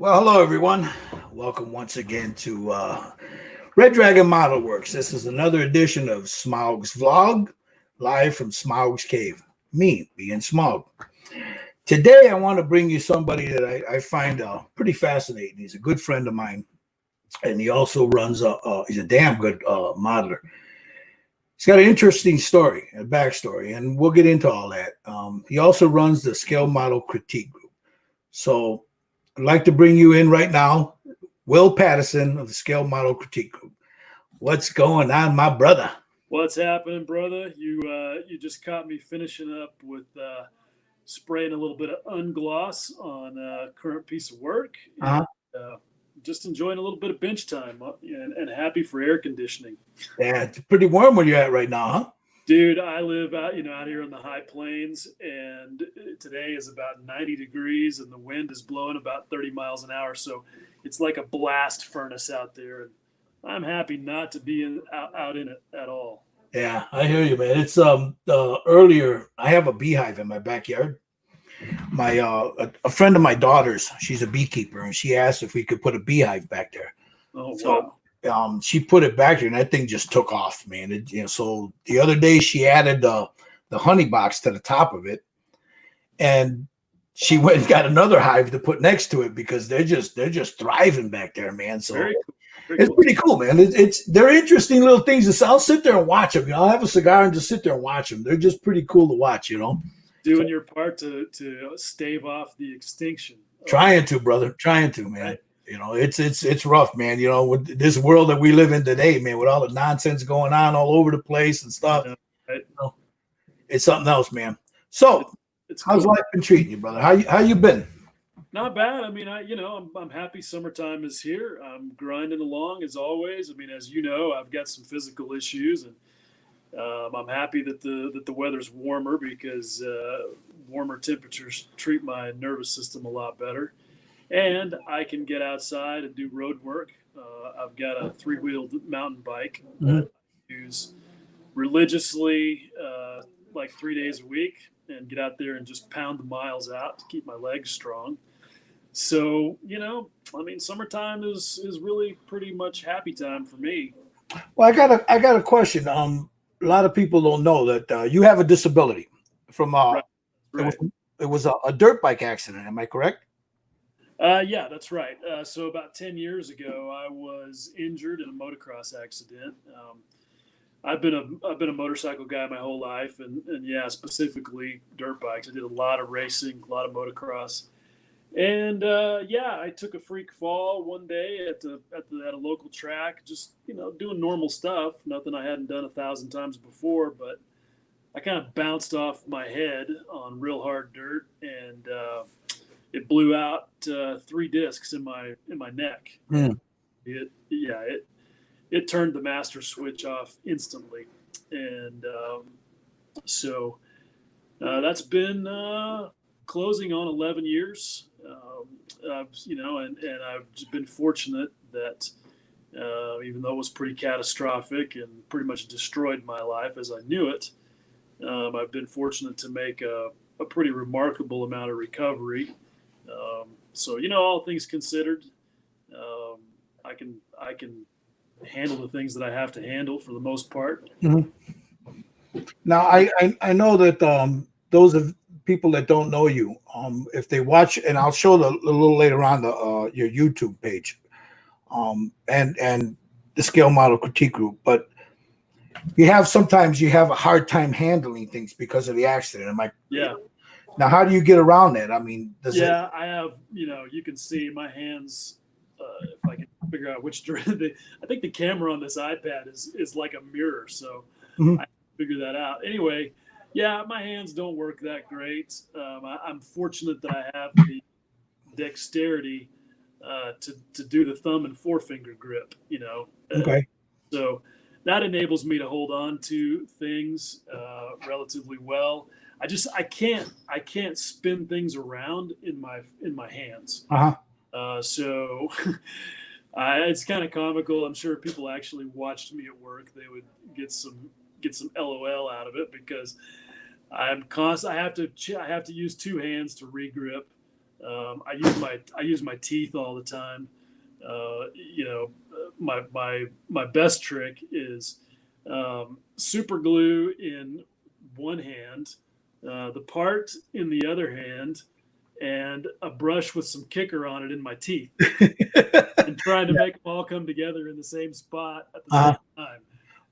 Well, hello everyone. Welcome once again to Red Dragon Model Works. This is another edition of Smaug's vlog, live from Smaug's cave. Me being Smaug. Today, I want to bring you somebody that I find pretty fascinating. He's a good friend of mine, and he also runs he's a damn good modeler. He's got an interesting story, a backstory, and we'll get into all that. He also runs the Scale Model Critique Group. So I'd like to bring you in right now, Will Pattison of the Scale Model Critique Group. What's going on, my brother? What's happening, brother? You just caught me finishing up with spraying a little bit of ungloss on a current piece of work. Uh-huh. And, just enjoying a little bit of bench time and happy for air conditioning. Yeah, it's pretty warm where you're at right now, huh? Dude, I live out here in the high plains, and today is about 90 degrees, and the wind is blowing about 30 miles an hour. So it's like a blast furnace out there, and I'm happy not to be out in it at all. Yeah, I hear you, man. It's earlier. I have a beehive in my backyard. My a friend of my daughter's, she's a beekeeper, and she asked if we could put a beehive back there. Oh, So wow. she put it back there, and that thing just took off, man. So the other day she added the honey box to the top of it, and she went and got another hive to put next to it because they're just thriving back there, man. So Very cool. Very it's cool. pretty cool, man. They're interesting little things. I'll sit there and watch them. I'll have a cigar and just sit there and watch them. They're just pretty cool to watch, Doing your part to stave off the extinction. Trying to, brother. Trying to, man. Right. It's rough, man. With this world that we live in today, man, with all the nonsense going on all over the place and stuff. Right. It's something else, man. So It's how's cool. life been treating you, brother? How you been? Not bad. I mean, I'm happy summertime is here. I'm grinding along as always. I mean, as you know, I've got some physical issues, and I'm happy that the weather's warmer because warmer temperatures treat my nervous system a lot better, and I can get outside and do road work. I've got a three-wheeled mountain bike that I use religiously, like 3 days a week, and get out there and just pound the miles out to keep my legs strong. So, I mean, summertime is really pretty much happy time for me. Well, I got a question. A lot of people don't know that you have a disability from Right. it was a dirt bike accident. Am I correct? Yeah, that's right. So about 10 years ago, I was injured in a motocross accident. I've been a motorcycle guy my whole life, and yeah, specifically dirt bikes. I did a lot of racing, a lot of motocross. And yeah, I took a freak fall one day at a local track, just doing normal stuff, nothing I hadn't done 1,000 times before. But I kind of bounced off my head on real hard dirt, and it blew out 3 discs in my neck. Mm. It turned the master switch off instantly, and so that's been closing on 11 years. And I've just been fortunate that even though it was pretty catastrophic and pretty much destroyed my life as I knew it, I've been fortunate to make a pretty remarkable amount of recovery. So all things considered, I can handle the things that I have to handle for the most part. Mm-hmm. Now, I know that those of people that don't know you, if they watch, and I'll show a little later on your YouTube page, and the Scale Model Critique Group, but sometimes you have a hard time handling things because of the accident. Yeah. Now, how do you get around that? I mean, I have, you can see my hands, if I can figure out which direction. I think the camera on this iPad is like a mirror, so Mhm. I figure that out. Anyway, yeah, my hands don't work that great. I'm fortunate that I have the dexterity to do the thumb and forefinger grip, Okay. So that enables me to hold on to things relatively well. I can't spin things around in my hands. So it's kind of comical. I'm sure people actually watched me at work. They would get some LOL out of it because I have to use two hands to regrip. I use my teeth all the time. My best trick is super glue in one hand, the part in the other hand, and a brush with some kicker on it in my teeth, and trying to make them all come together in the same spot at the Uh-huh. same time.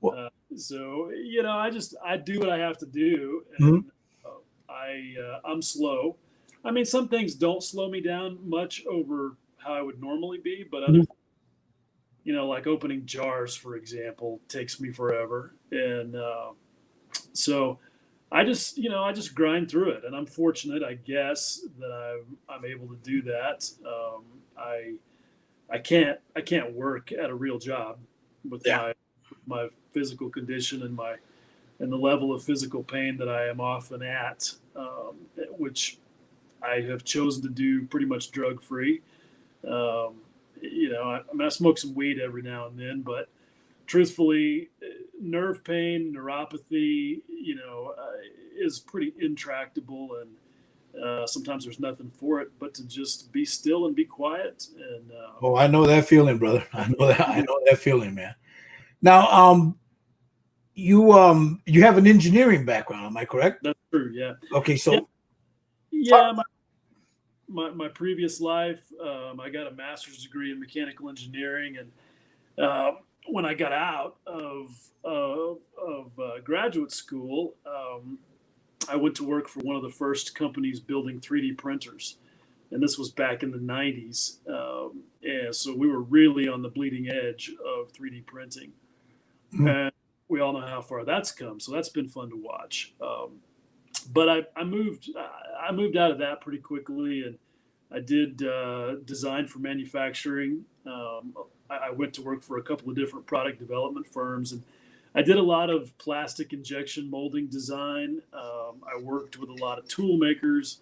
Well, So I do what I have to do, mhm. and I'm slow. I mean, some things don't slow me down much over how I would normally be, but other, Mhm. like opening jars, for example, takes me forever, and so I just grind through it, and I'm fortunate, I guess, that I'm able to do that. I can't work at a real job with Yeah. my physical condition and the level of physical pain that I am often at, which I have chosen to do pretty much drug free. Um, I mean, I smoke some weed every now and then, but truthfully, nerve pain, neuropathy, is pretty intractable, and sometimes there's nothing for it but to just be still and be quiet. And Oh, I know that feeling, brother. I know that. I know that feeling, man. Now, you have an engineering background, am I correct? that's true. Yeah, Okay, yeah, so yeah. My previous life, I got a master's degree in mechanical engineering, and when I got out of graduate school, I went to work for one of the first companies building 3D printers, and this was back in the 90s. And so we were really on the bleeding edge of 3D printing, mhm, and we all know how far that's come. So that's been fun to watch. But I moved out of that pretty quickly, and I did design for manufacturing. I went to work for a couple of different product development firms, and I did a lot of plastic injection molding design. I worked with a lot of tool makers,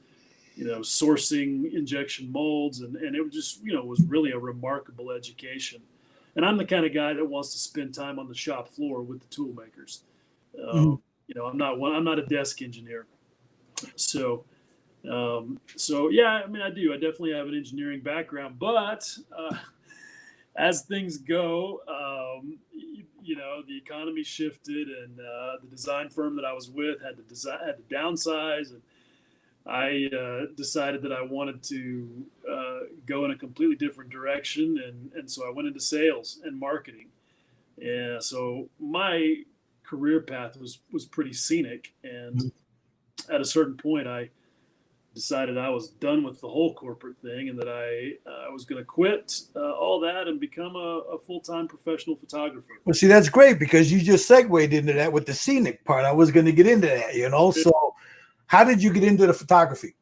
sourcing injection molds, and it was just, was really a remarkable education. And I'm the kind of guy that wants to spend time on the shop floor with the tool makers. mhm. I'm not a desk engineer. So, so yeah, I mean, I definitely have an engineering background, but as things go, the economy shifted, and the design firm that I was with had to downsize, and I decided that I wanted to go in a completely different direction, and so I went into sales and marketing. And so my career path was pretty scenic, and Mhm. at a certain point, I decided I was done with the whole corporate thing, and that I was going to quit all that and become a full time professional photographer. Well, see, that's great because you just segued into that with the scenic part. I was going to get into that. So, how did you get into the photography?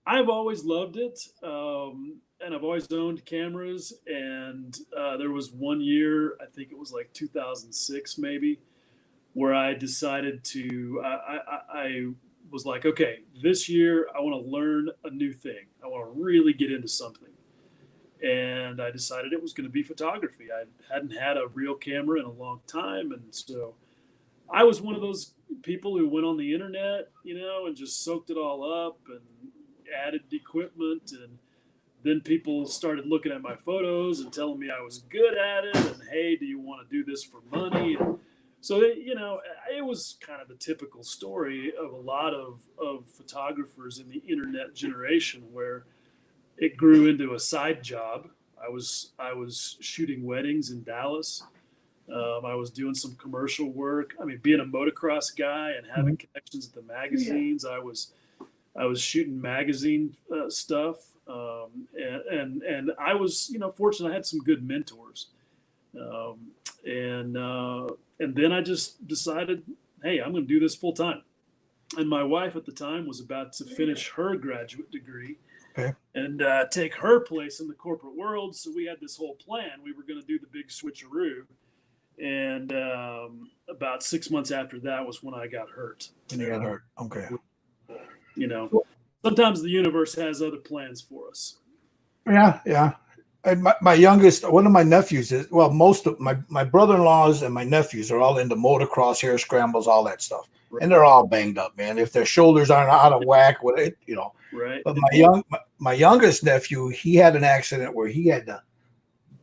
I've always loved it, and I've always owned cameras. And there was one year, I think it was like 2006, maybe, where I decided to. I was like, okay, this year I want to learn a new thing. I want to really get into something, and I decided it was going to be photography. I hadn't had a real camera in a long time, and so I was one of those people who went on the internet, and just soaked it all up and added equipment. And then people started looking at my photos and telling me I was good at it. And hey, do you want to do this for money? And so, it was kind of the typical story of a lot of photographers in the internet generation, where it grew into a side job. I was shooting weddings in Dallas. I was doing some commercial work. I mean, being a motocross guy and having Mhm. connections at the magazines, I was shooting magazine stuff, and I was, fortunate. I had some good mentors, um, and and then I just decided, hey, I'm going to do this full time. And my wife at the time was about to finish her graduate degree Okay. and take her place in the corporate world. So we had this whole plan. We were going to do the big switcheroo, and about 6 months after that was when I got hurt. And you got hurt. Okay. You know, sometimes the universe has other plans for us. Yeah, yeah. And my youngest, one of my nephews is, well, most of my brother-in-laws and my nephews are all into motocross, hair scrambles, all that stuff. Right. And they're all banged up, man. If their shoulders aren't out of whack with it, you know. Right. But my youngest nephew, he had an accident where he had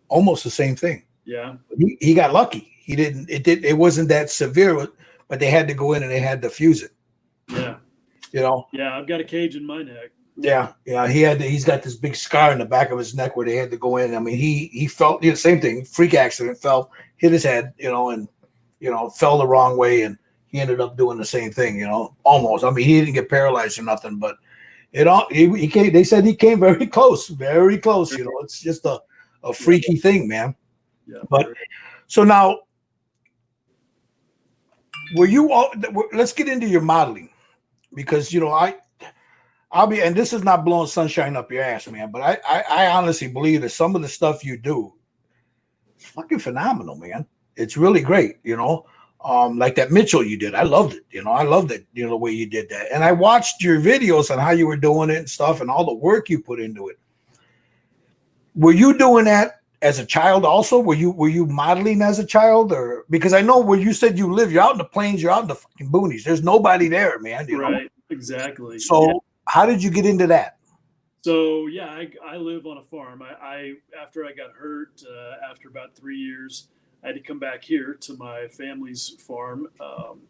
almost the same thing. Yeah. He got lucky. It wasn't that severe, but they had to go in and they had to fuse it. Yeah. You know. Yeah, I've got a cage in my neck. Yeah. He's got this big scar in the back of his neck where they had to go in. I mean, he felt the same thing, freak accident, hit his head, and fell the wrong way, and he ended up doing the same thing, almost. I mean, he didn't get paralyzed or nothing, but he came. They said he came very close, very close. It's just a freaky thing, man. Yeah. But so now, let's get into your modeling, because I'll be, and this is not blowing sunshine up your ass, man, but I honestly believe that some of the stuff you do is fucking phenomenal, man. It's really great, like that Mitchell you did. I loved it, I loved it, the way you did that. And I watched your videos on how you were doing it and stuff and all the work you put into it. Were you doing that as a child also? Were you modeling as a child? Or because I know where you said you live, you're out in the plains, you're out in the fucking boonies. There's nobody there, man. Right, exactly. So how did you get into that? So yeah, I live on a farm. I after I got hurt, after about 3 years, I had to come back here to my family's farm,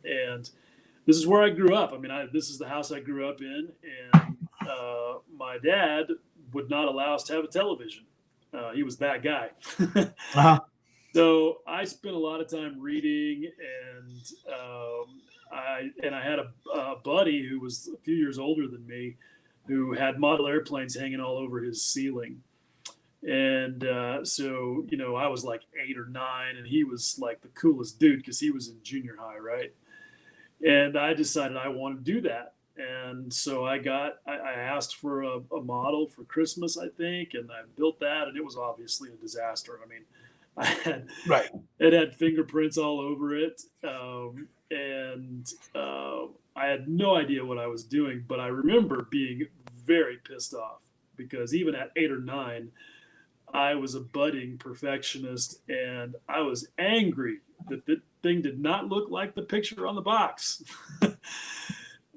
and this is where I grew up. I mean, this is the house I grew up in, and my dad would not allow us to have a television. He was that guy. Uh-huh. So I spent a lot of time reading, and I had a buddy who was a few years older than me, who had model airplanes hanging all over his ceiling. And so, I was like 8 or 9, and he was like the coolest dude because he was in junior high, right? And I decided I wanted to do that. And so I asked for a model for Christmas, I think, and I built that, and it was obviously a disaster. I mean, it had fingerprints all over it, and I had no idea what I was doing. But I remember being very pissed off because even at 8 or 9, I was a budding perfectionist, and I was angry that the thing did not look like the picture on the box.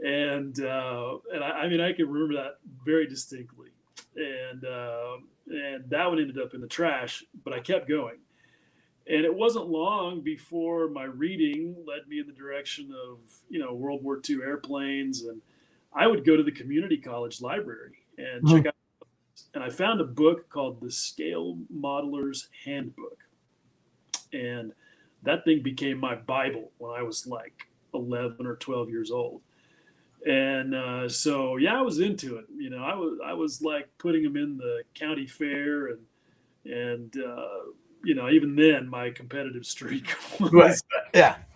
And I mean, I can remember that very distinctly. And that one ended up in the trash, but I kept going. And it wasn't long before my reading led me in the direction of, World War II airplanes. And I would go to the community college library and check out, and I found a book called The Scale Modeler's Handbook. And that thing became my Bible when I was like 11 or 12 years old. And so, yeah, I was into it. I was like putting them in the county fair, and even then my competitive streak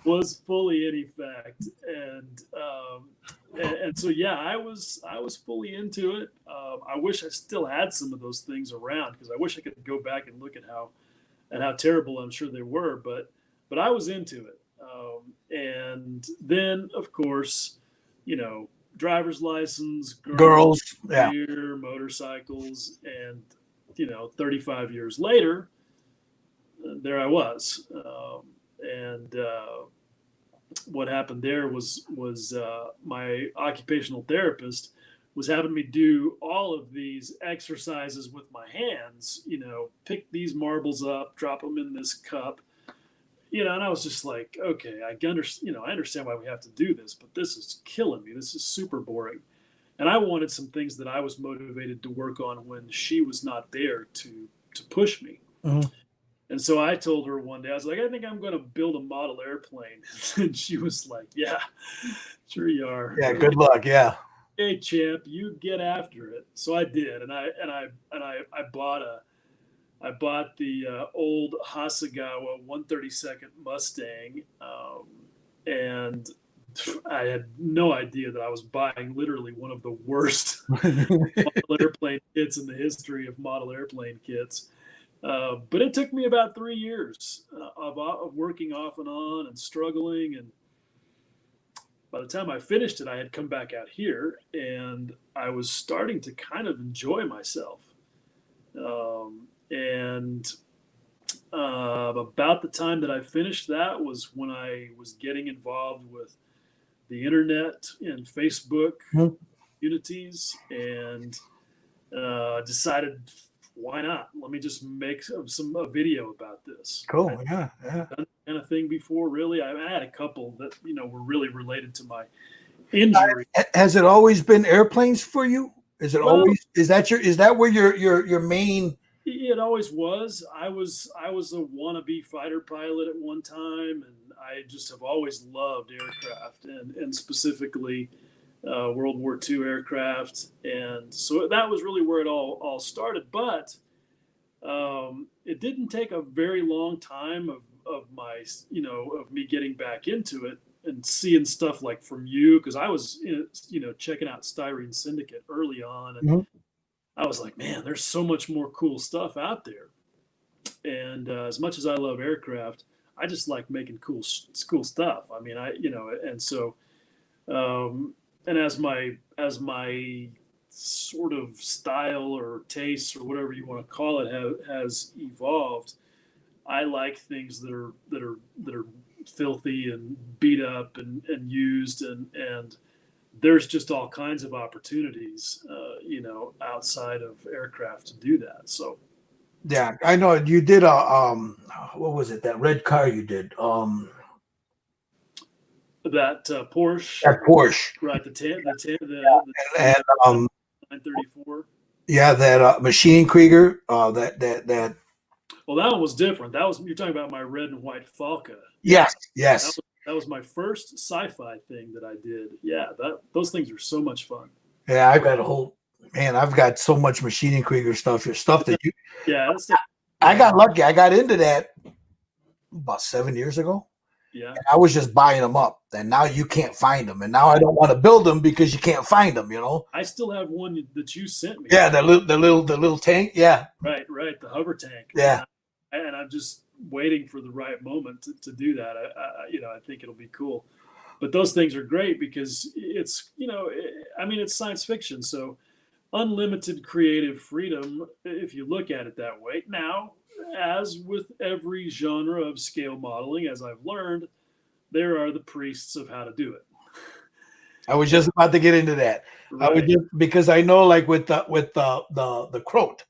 was fully in effect. And so, yeah, I was fully into it. I wish I still had some of those things around, because I wish I could go back and look at how terrible I'm sure they were, but I was into it. And then, of course, driver's license, girls, beer, motorcycles, and 35 years later, there I was. And what happened there was my occupational therapist was having me do all of these exercises with my hands. Pick these marbles up, drop them in this cup. And I was just like, okay, I understand why we have to do this, but this is killing me. This is super boring. And I wanted some things that I was motivated to work on when she was not there to push me. Mm-hmm. And so I told her one day, I was like, I think I'm going to build a model airplane. And she was like, yeah, sure you are. Yeah, good luck. Yeah. Hey, champ, you get after it. So I did, and I bought the old Hasegawa 132nd Mustang, and I had no idea that I was buying literally one of the worst model airplane kits in the history of model airplane kits. But it took me about 3 years of working off and on and struggling. And by the time I finished it, I had come back out here, and I was starting to kind of enjoy myself. And about the time that I finished that was when I was getting involved with the internet and Facebook Mhm. communities, and decided, why not? Let me just make a video about this. Cool. Yeah. Yeah. Done that kind of thing before, really. I had a couple that were really related to my injury. Has it always been airplanes for you? Is it Well, always, is that where your main? it always was. I was a wannabe fighter pilot at one time, and I just have always loved aircraft, and specifically World War II aircraft, and so that was really where it all started. But it didn't take a very long time of my of me getting back into it and seeing stuff like from you, because I was checking out Styrene Syndicate early on, and Mhm. I was like, man, there's so much more cool stuff out there. And as much as I love aircraft, I just like making cool stuff. I mean, and so um, and as my sort of style or taste or whatever you want to call it has evolved, I like things that are filthy and beat up and used, and there's just all kinds of opportunities, outside of aircraft to do that. So Yeah, I know you did a what was it? That red car you did. that Porsche, That Porsche. right? The And 934. yeah, that Machine Krieger. That. Well, that one was different. That was, you're talking about my red and white Falca. Yeah, Yes, yes. that was my first sci-fi thing that I did. Yeah, those things are so much fun. Yeah, I've got a whole man. I've got so much Machine Krieger stuff. Your stuff that you. Yeah, I got lucky. I got into that about 7 years ago. yeah. I was just buying them up, and now you can't find them. And now I don't want to build them because you can't find them. I still have one that you sent me. Yeah, the little tank. Yeah, Right, the hover tank. yeah, And I'm just waiting for the right moment to do that. I think it'll be cool. But those things are great because it's science fiction, so unlimited creative freedom if you look at it that way. Now, as with every genre of scale modeling, as I've learned, there are the priests of how to do it. I was just about to get into that. I would Right, just because I know, like with the Croat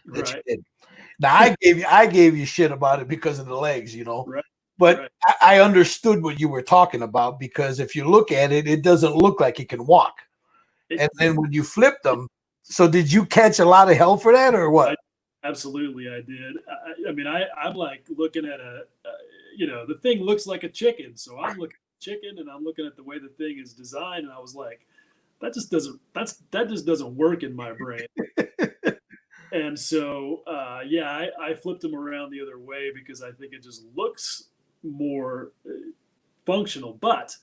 that you right, did. Now I gave you shit about it because of the legs, right, but right. I understood what you were talking about because if you look at it, it doesn't look like it can walk. And It, then when you flip them, so did you catch a lot of hell for that or I what? absolutely I did. I'm like looking at the thing looks like a chicken, so I'm looking at the chicken and I'm looking at the way the thing is designed, and I was like, that just doesn't work in my brain. And so yeah, I flipped them around the other way because I think it just looks more functional. But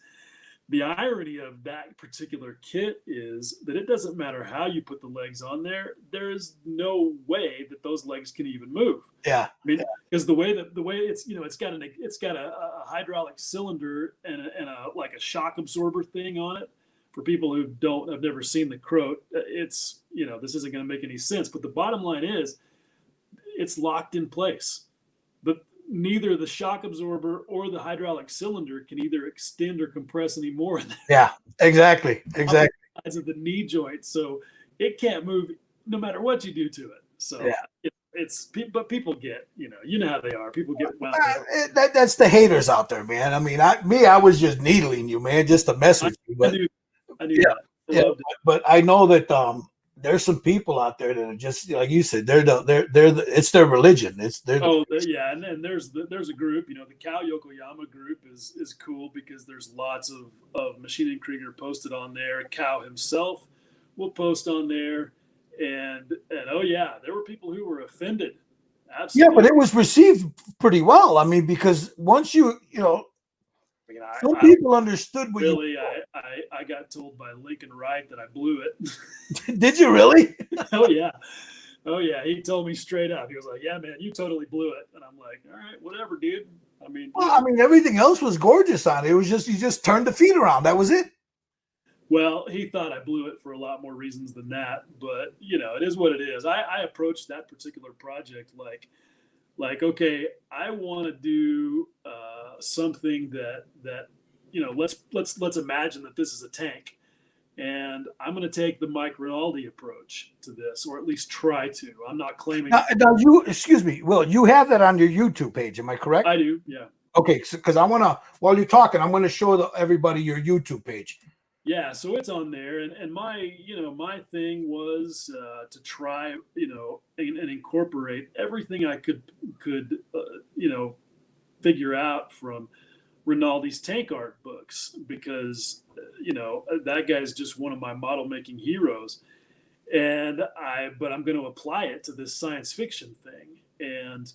the irony of that particular kit is that it doesn't matter how you put the legs on there. There is no way that those legs can even move. Yeah. I mean, because the way it's got a hydraulic cylinder and a like a shock absorber thing on it. For people who don't have never seen the Croat, it's this isn't going to make any sense. But the bottom line is, it's locked in place. But neither the shock absorber or the hydraulic cylinder can either extend or compress anymore than Yeah. Exactly. the Exactly. sides of the knee joint, so it can't move no matter what you do to it. So Yeah. but people get how they are. People get wound up. That's the haters out there, man. I mean, I was just needling you, man, just to mess I, with you. I But knew I knew yeah, that. I yeah. loved it. But I know that there's some people out there that are just like you said. It's their religion. Yeah, and then there's a group, the Cal Yokoyama group is cool because there's lots of Machine and Krieger posted on there. Cal himself will post on there, and oh yeah, there were people who were offended. Yeah, but Absolutely. it was received pretty well. I mean, because once I mean, some people understood what you really I got told by Lincoln Wright that I blew it. did. You really? Oh yeah. Oh yeah, he told me straight up. He was like, "Yeah, man, you totally blew it." And I'm like, "All right, whatever, dude." I mean, Well, I mean, everything else was gorgeous on it. It was just you just turned the feet around. That was it. Well, he thought I blew it for a lot more reasons than that, but it is what it is. I approached that particular project like okay, I want to do something that let's imagine that this is a tank, and I'm going to take the Mike Rinaldi approach to this, or at least try to. I'm not claiming. Now you, excuse me, Will, you have that on your YouTube page, am I correct? I do, yeah. Okay, because I want to, while you're talking, I'm going to show everybody your YouTube page. Yeah, so it's on there, and my thing was to try and incorporate everything I could figure out from Rinaldi's tank art books, because that guy's just one of my model making heroes, but I'm going to apply it to this science fiction thing. And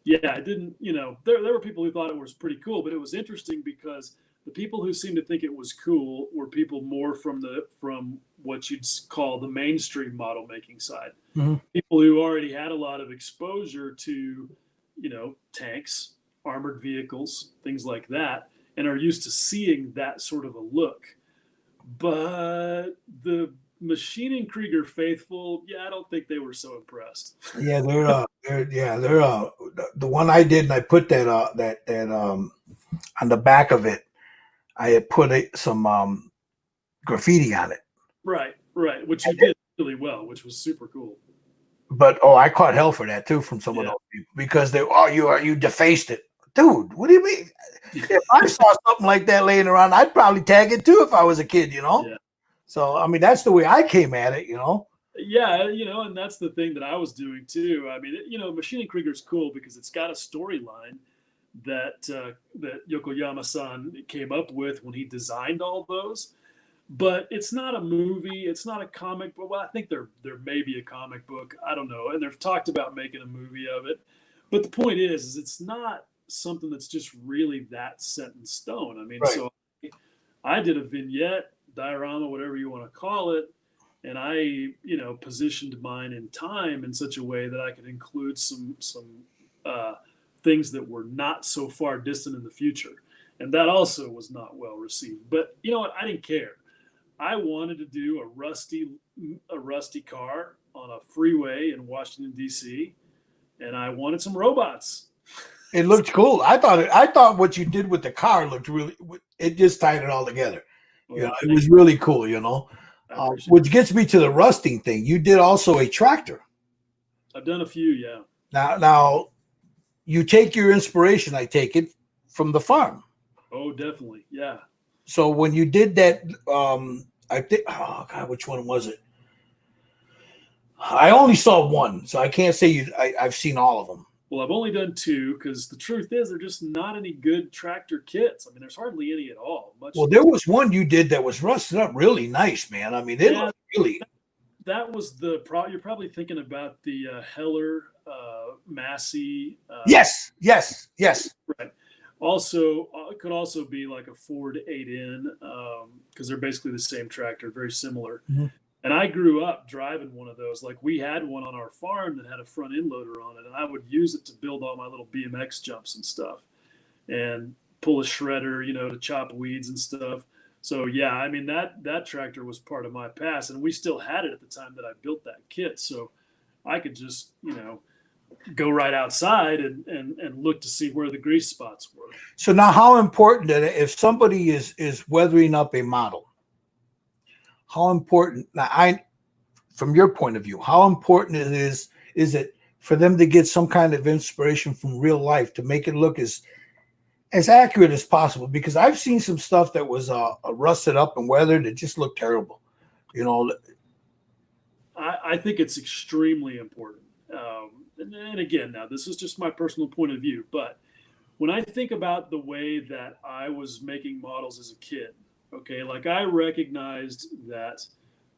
yeah, I didn't, there were people who thought it was pretty cool, but it was interesting because the people who seemed to think it was cool were people more from what you'd call the mainstream model making side. Mm-hmm. People who already had a lot of exposure to, tanks, armored vehicles, things like that, and are used to seeing that sort of a look. But the Maschinen Krieger faithful, I don't think they were so impressed. Yeah, they're the one I did, and I put that on the back of it. I had put some graffiti on it. Right, which you did really well, which was super cool. But I caught hell for that too from some of those people, because you defaced it. Dude, what do you mean? If I saw something like that laying around, I'd probably tag it too if I was a kid, Yeah. So, I mean, that's the way I came at it, Yeah, and that's the thing that I was doing too. I mean, Maschinen Krieger's cool because it's got a storyline that Yokoyama-san came up with when he designed all those. But it's not a movie. It's not a comic book. Well, I think there may be a comic book. I don't know. And they've talked about making a movie of it. But the point is it's not something that's just really that set in stone. I mean, right. So I did a vignette, diorama, whatever you want to call it, and I, positioned mine in time in such a way that I could include some things that were not so far distant in the future. And that also was not well received. But you know what? I didn't care. I wanted to do a rusty car on a freeway in Washington, D.C., and I wanted some robots. It looked cool. I thought what you did with the car looked really. It just tied it all together. Well, it was really cool. Which gets me to the rusting thing. You did also a tractor. I've done a few, yeah. Now, you take your inspiration, I take it, from the farm. Oh, definitely, yeah. So when you did that, I think, oh God, which one was it? I only saw one, so I can't say I've seen all of them. Well, I've only done two because the truth is there's just not any good tractor kits. I mean, there's hardly any at all. Well, there was one you did that was rusted up really nice, man. I mean, it looked really. That was you're probably thinking about the Heller Massey. Yes. Right. Also, it could also be like a Ford 8N because they're basically the same tractor, very similar. Mm-hmm. And I grew up driving one of those. Like we had one on our farm that had a front end loader on it, and I would use it to build all my little BMX jumps and stuff, and pull a shredder, to chop weeds and stuff. So yeah, I mean that tractor was part of my past, and we still had it at the time that I built that kit. So I could just go right outside and look to see where the grease spots were. So now, how important if somebody is weathering up a model? How important now? From your point of view, how important is it for them to get some kind of inspiration from real life to make it look as accurate as possible? Because I've seen some stuff that was rusted up and weathered. It just looked terrible. I think it's extremely important. And again, now this is just my personal point of view, but when I think about the way that I was making models as a kid, okay, like I recognized that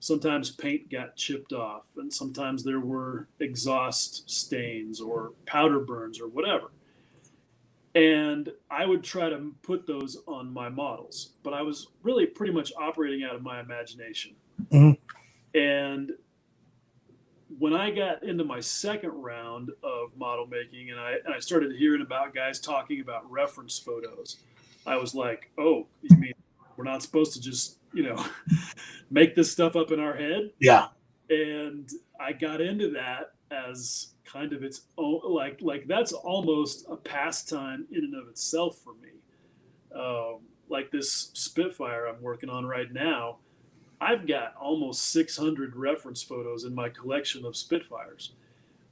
sometimes paint got chipped off and sometimes there were exhaust stains or powder burns or whatever. And I would try to put those on my models, but I was really pretty much operating out of my imagination. Mm-hmm. And when I got into my second round of model making and I started hearing about guys talking about reference photos, I was like, oh, you mean We're not supposed to just, make this stuff up in our head. Yeah. And I got into that as kind of its own, like that's almost a pastime in and of itself for me. Like this Spitfire I'm working on right now, I've got almost 600 reference photos in my collection of Spitfires.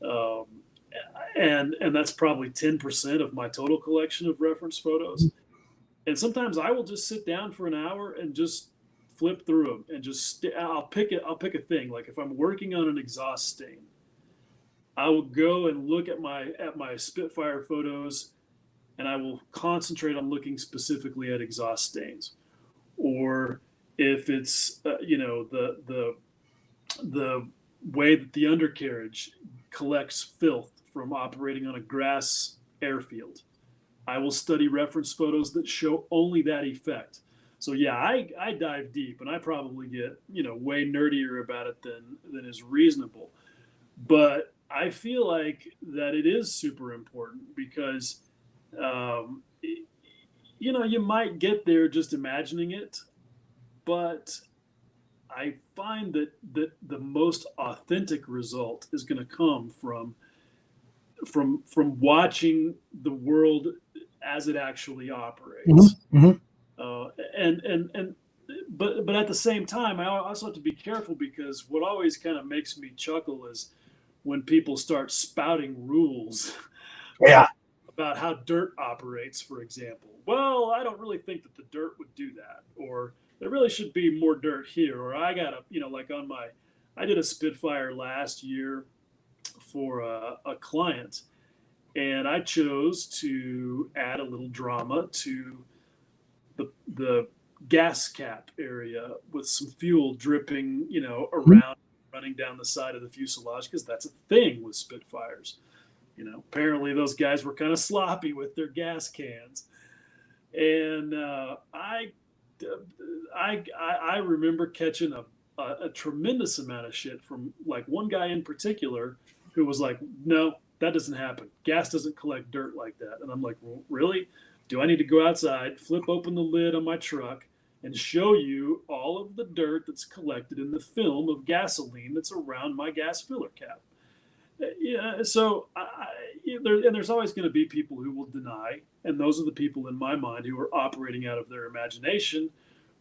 Um, and that's probably 10% of my total collection of reference photos. And sometimes I will just sit down for an hour and just flip through them and just I'll pick a thing. Like if I'm working on an exhaust stain, I will go and look at my Spitfire photos, and I will concentrate on looking specifically at exhaust stains. Or if it's the way that the undercarriage collects filth from operating on a grass airfield, I will study reference photos that show only that effect. So yeah, I dive deep, and I probably get way nerdier about it than is reasonable. But I feel like that it is super important because you might get there just imagining it, but I find that the most authentic result is going to come from watching the world as it actually operates. Mm-hmm. Mm-hmm. But at the same time, I also have to be careful, because what always kind of makes me chuckle is when people start spouting rules Yeah. about how dirt operates, for example. Well, I don't really think that the dirt would do that, or there really should be more dirt here, or I got I did a Spitfire last year for a client, and I chose to add a little drama to the gas cap area with some fuel dripping, around, running down the side of the fuselage, because that's a thing with Spitfires. Apparently those guys were kind of sloppy with their gas cans, and I remember catching a tremendous amount of shit from like one guy in particular who was like, "No, that doesn't happen. Gas doesn't collect dirt like that." And I'm like, "Well, really? Do I need to go outside, flip open the lid on my truck, and show you all of the dirt that's collected in the film of gasoline that's around my gas filler cap?" Yeah, so there's always going to be people who will deny, and those are the people in my mind who are operating out of their imagination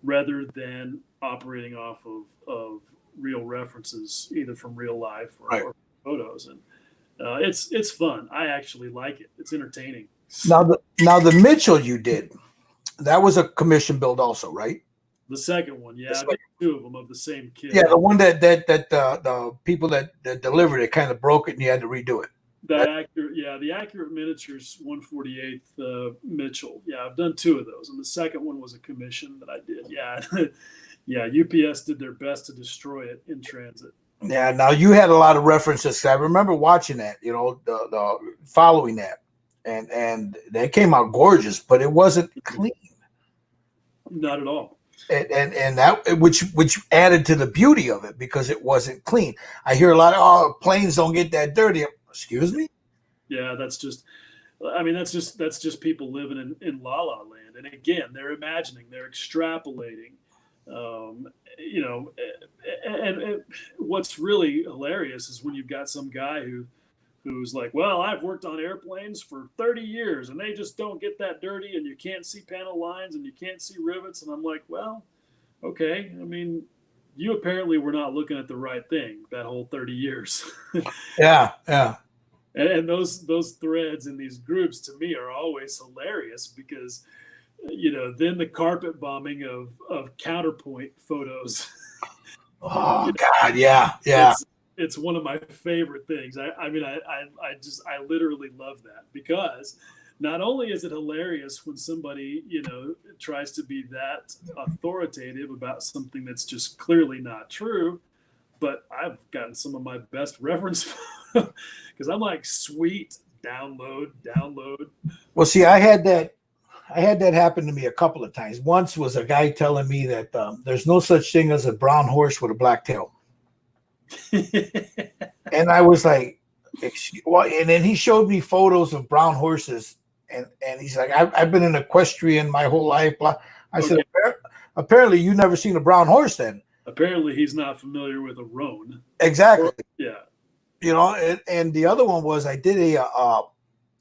rather than operating off of real references, either from real life or photos. And it's fun. I actually like it. It's entertaining. Now the Mitchell you did, that was a commission build also, right? The second one, yeah, I did two of them of the same kid. Yeah, the one that the people that delivered it kind of broke it and you had to redo it. The Accurate Miniatures 148th Mitchell. Yeah, I've done two of those, and the second one was a commission that I did. Yeah, yeah. UPS did their best to destroy it in transit. Yeah. Now you had a lot of references. I remember watching that. The following that, and they came out gorgeous, but it wasn't clean. Not at all. And that which added to the beauty of it, because it wasn't clean. I hear a lot of planes don't get that dirty. Excuse me? Yeah, that's just people living in La La Land. And again, they're imagining, they're extrapolating. And what's really hilarious is when you've got some guy who's like, "Well, I've worked on airplanes for 30 years and they just don't get that dirty, and you can't see panel lines and you can't see rivets." And I'm like, well, okay. I mean, you apparently were not looking at the right thing that whole 30 years. Yeah. Yeah. And those threads in these groups to me are always hilarious, because, then the carpet bombing of counterpoint photos. Oh God. Yeah. Yeah. It's one of my favorite things. I literally love that, because not only is it hilarious when somebody, tries to be that authoritative about something that's just clearly not true, but I've gotten some of my best reference because I'm like, sweet, download. Well, see, I had that happen to me a couple of times. Once was a guy telling me that there's no such thing as a brown horse with a black tail. And I was like, well, and then he showed me photos of brown horses, and he's like, I've been an equestrian my whole life. Blah. I said, apparently you never seen a brown horse then. Apparently he's not familiar with a roan. Exactly. Yeah. You know, and the other one was I did a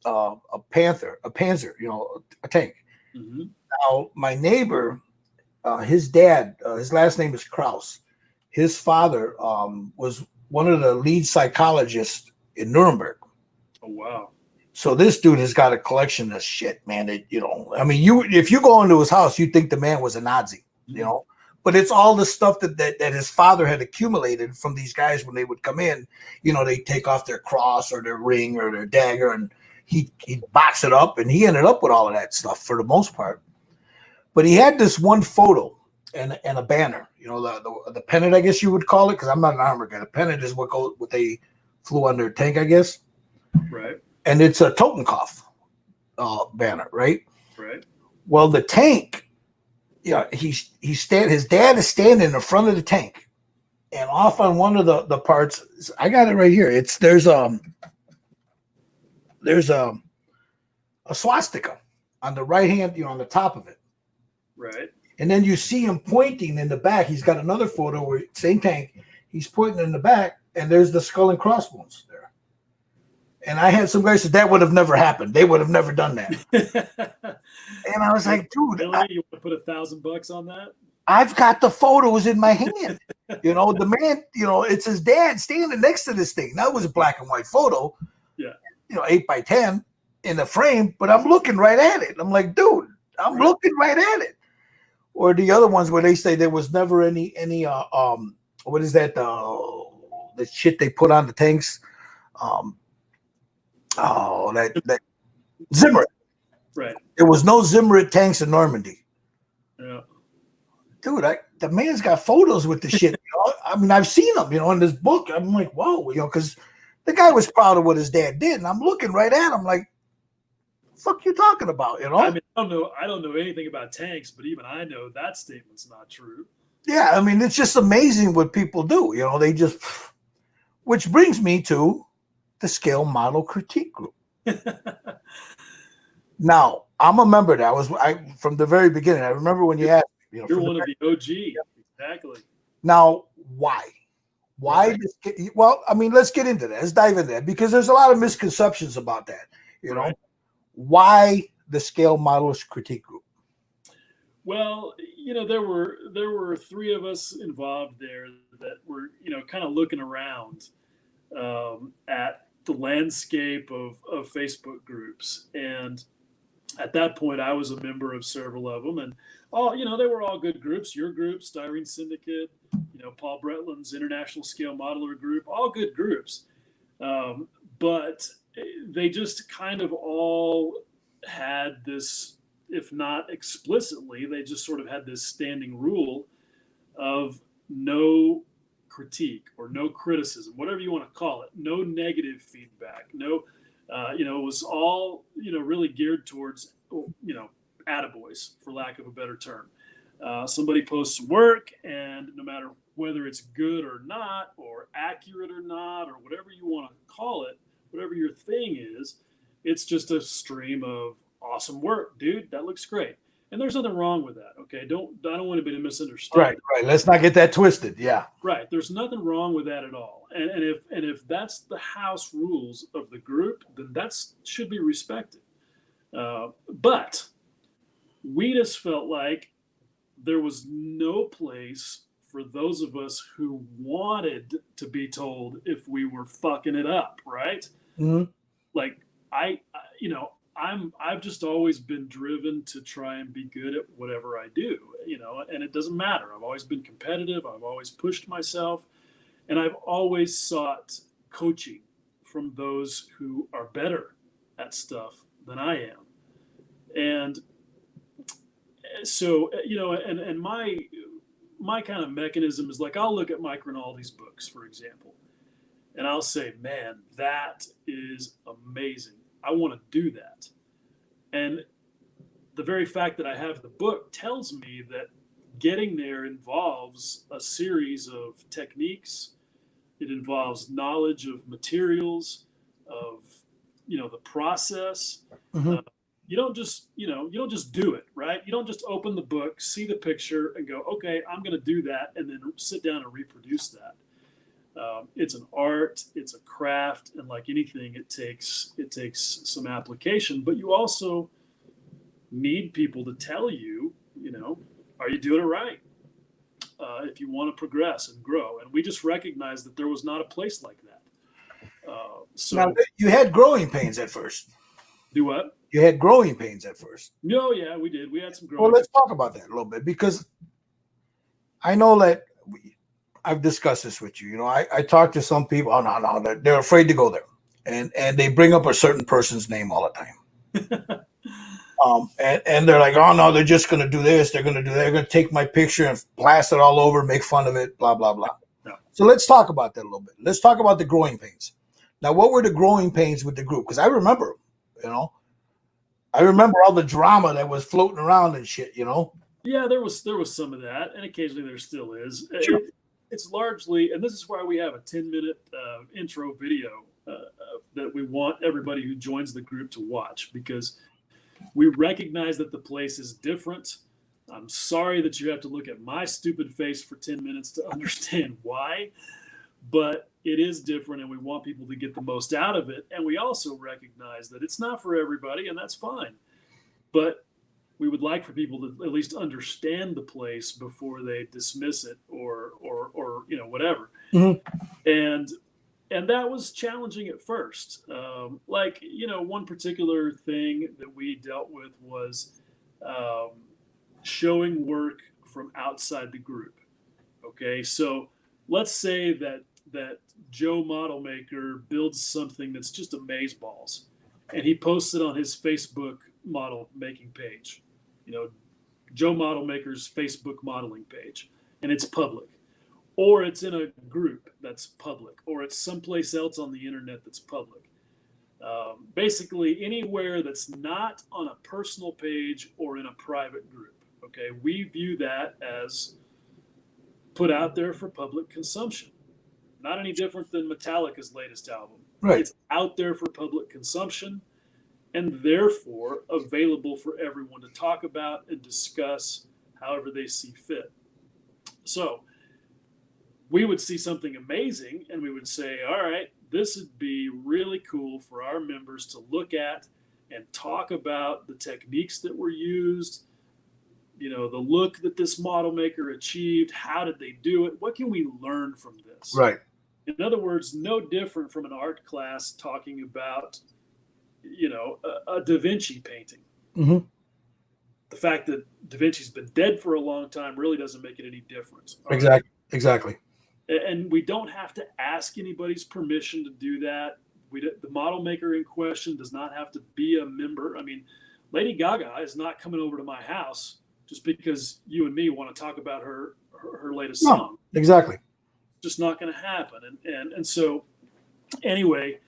panzer, you know, a tank. Mm-hmm. Now my neighbor, his dad, his last name is Kraus. His father was one of the lead psychologists in Nuremberg. Oh wow! So this dude has got a collection of shit, man. That, you know, I mean, if you go into his house, you think the man was a Nazi, you know. But it's all the stuff that his father had accumulated from these guys when they would come in. You know, they take off their cross or their ring or their dagger, and he'd box it up, and he ended up with all of that stuff for the most part. But he had this one photo and a banner, you know, the pennant, I guess you would call it, because I'm not an armor guy. The pennant is what they flew under a tank, I guess. Right. And it's a Totenkopf banner, right? Right. Well, the tank, yeah, his dad is standing in the front of the tank, and off on one of the parts, I got it right here. There's a swastika on the right hand, you know, on the top of it. Right. And then you see him pointing in the back. He's got another photo where same tank. He's pointing in the back, and there's the skull and crossbones there. And I had some guys say that would have never happened. They would have never done that. And I was like, dude, you want to put $1,000 on that? I've got the photos in my hand. You know, the man, you know, it's his dad standing next to this thing. Now it was a black and white photo. Yeah. You know, 8x10 in the frame, but I'm looking right at it. I'm like, dude, I'm looking right at it. Or the other ones where they say there was never any what is that, the shit they put on the tanks, that Zimmerit. Right. There was no Zimmerit tanks in Normandy. Yeah. Dude, the man's got photos with the shit. You know? I mean, I've seen them, you know, in this book. I'm like, whoa, you know, because the guy was proud of what his dad did, and I'm looking right at him like, fuck you talking about, you know? I mean, I don't know anything about tanks, but even I know that statement's not true. Yeah, I mean, it's just amazing what people do. You know, they just, which brings me to the Scale Model Critique Group. Now, I'm a member of that. From the very beginning. I remember when you asked me. You know, you're one of the OG. Exactly. Now, why? Why? Right. Well, I mean, let's get into that. Let's dive into that, because there's a lot of misconceptions about that. You know, why the Scale Modelers Critique Group? Well, you know, there were three of us involved there that were, you know, kind of looking around at the landscape of Facebook groups. And at that point, I was a member of several of them, and you know, they were all good groups. Your group, Styrene Syndicate, you know, Paul Bretland's International Scale Modeler Group, all good groups. But they just kind of all had this, if not explicitly, they just sort of had this standing rule of no critique or no criticism, whatever you want to call it, no negative feedback, no, you know, it was all, you know, really geared towards, you know, attaboys, for lack of a better term. Somebody posts some work, and no matter whether it's good or not, or accurate or not, or whatever you want to call it, whatever your thing is, it's just a stream of awesome work, dude. That looks great. And there's nothing wrong with that. Okay. I don't want anybody to misunderstand. Right. Let's not get that twisted. Yeah. Right. There's nothing wrong with that at all. And if that's the house rules of the group, then that should be respected. But we just felt like there was no place for those of us who wanted to be told if we were fucking it up. Right. Mm-hmm. Like you know, I've just always been driven to try and be good at whatever I do, you know, and it doesn't matter. I've always been competitive. I've always pushed myself, and I've always sought coaching from those who are better at stuff than I am. And so, you know, and my kind of mechanism is like, I'll look at Mike Rinaldi's books, for example, and I'll say, man, that is amazing. I want to do that. And the very fact that I have the book tells me that getting there involves a series of techniques. It involves knowledge of materials, of, you know, the process. Mm-hmm. you don't just do it, right? You don't just open the book, see the picture, and go, okay, I'm going to do that, and then sit down and reproduce that. It's an art, it's a craft, and like anything, it takes some application. But you also need people to tell you, are you doing it right? If you want to progress and grow, and we just recognized that there was not a place like that. Now, you had growing pains at first. Do what? You had growing pains at first. No, yeah, we did. We had some growing. Well, let's talk about that a little bit, because I know that I've discussed this with you. I talk to some people. Oh no, they're afraid to go there, and they bring up a certain person's name all the time. And they're like, oh no, they're just going to do this. They're going to take my picture and blast it all over, make fun of it, blah blah blah. No. So let's talk about that a little bit. Let's talk about the growing pains. Now, what were the growing pains with the group? Because I remember, I remember all the drama that was floating around and shit. Yeah, there was some of that, and occasionally there still is. Sure. It's largely, and this is why we have a 10-minute intro video that we want everybody who joins the group to watch, because we recognize that the place is different. I'm sorry that you have to look at my stupid face for 10 minutes to understand why, but it is different, and we want people to get the most out of it. And we also recognize that it's not for everybody, and that's fine. But we would like for people to at least understand the place before they dismiss it or whatever. Mm-hmm. And that was challenging at first. One particular thing that we dealt with was showing work from outside the group. Okay, so let's say that Joe Model Maker builds something that's just amazeballs, and he posts it on his Facebook model making page. Joe Model Maker's Facebook modeling page, and it's public. Or it's in a group that's public, or it's someplace else on the internet that's public. Basically, anywhere that's not on a personal page or in a private group. Okay, we view that as put out there for public consumption. Not any different than Metallica's latest album. Right. It's out there for public consumption, and therefore available for everyone to talk about and discuss however they see fit. So we would see something amazing, and we would say, all right, this would be really cool for our members to look at and talk about the techniques that were used, the look that this model maker achieved. How did they do it? What can we learn from this? Right. In other words, no different from an art class talking about, a Da Vinci painting. Mm-hmm. The fact that Da Vinci's been dead for a long time really doesn't make it any different. Exactly. And we don't have to ask anybody's permission to do that. The model maker in question does not have to be a member. I mean, Lady Gaga is not coming over to my house just because you and me want to talk about her latest song. Exactly. Just not going to happen. And so anyway,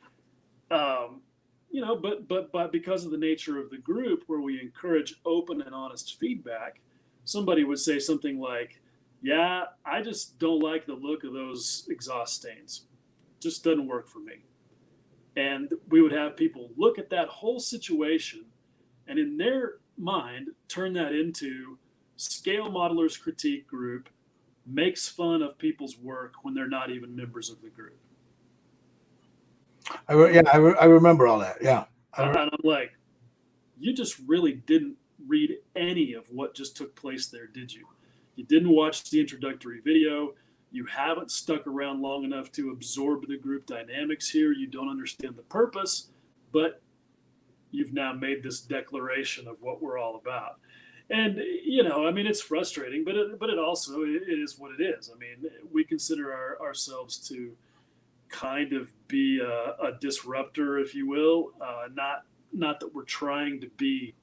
but because of the nature of the group, where we encourage open and honest feedback, somebody would say something like, yeah, I just don't like the look of those exhaust stains. Just doesn't work for me. And we would have people look at that whole situation and in their mind turn that into Scale Modelers Critique Group makes fun of people's work when they're not even members of the group. I remember all that. Yeah. And I'm like, you just really didn't read any of what just took place there, did you? You didn't watch the introductory video. You haven't stuck around long enough to absorb the group dynamics here. You don't understand the purpose, but you've now made this declaration of what we're all about. And, it's frustrating, but it also is what it is. I mean, we consider ourselves to kind of be a disruptor, if you will. Not that we're trying to be,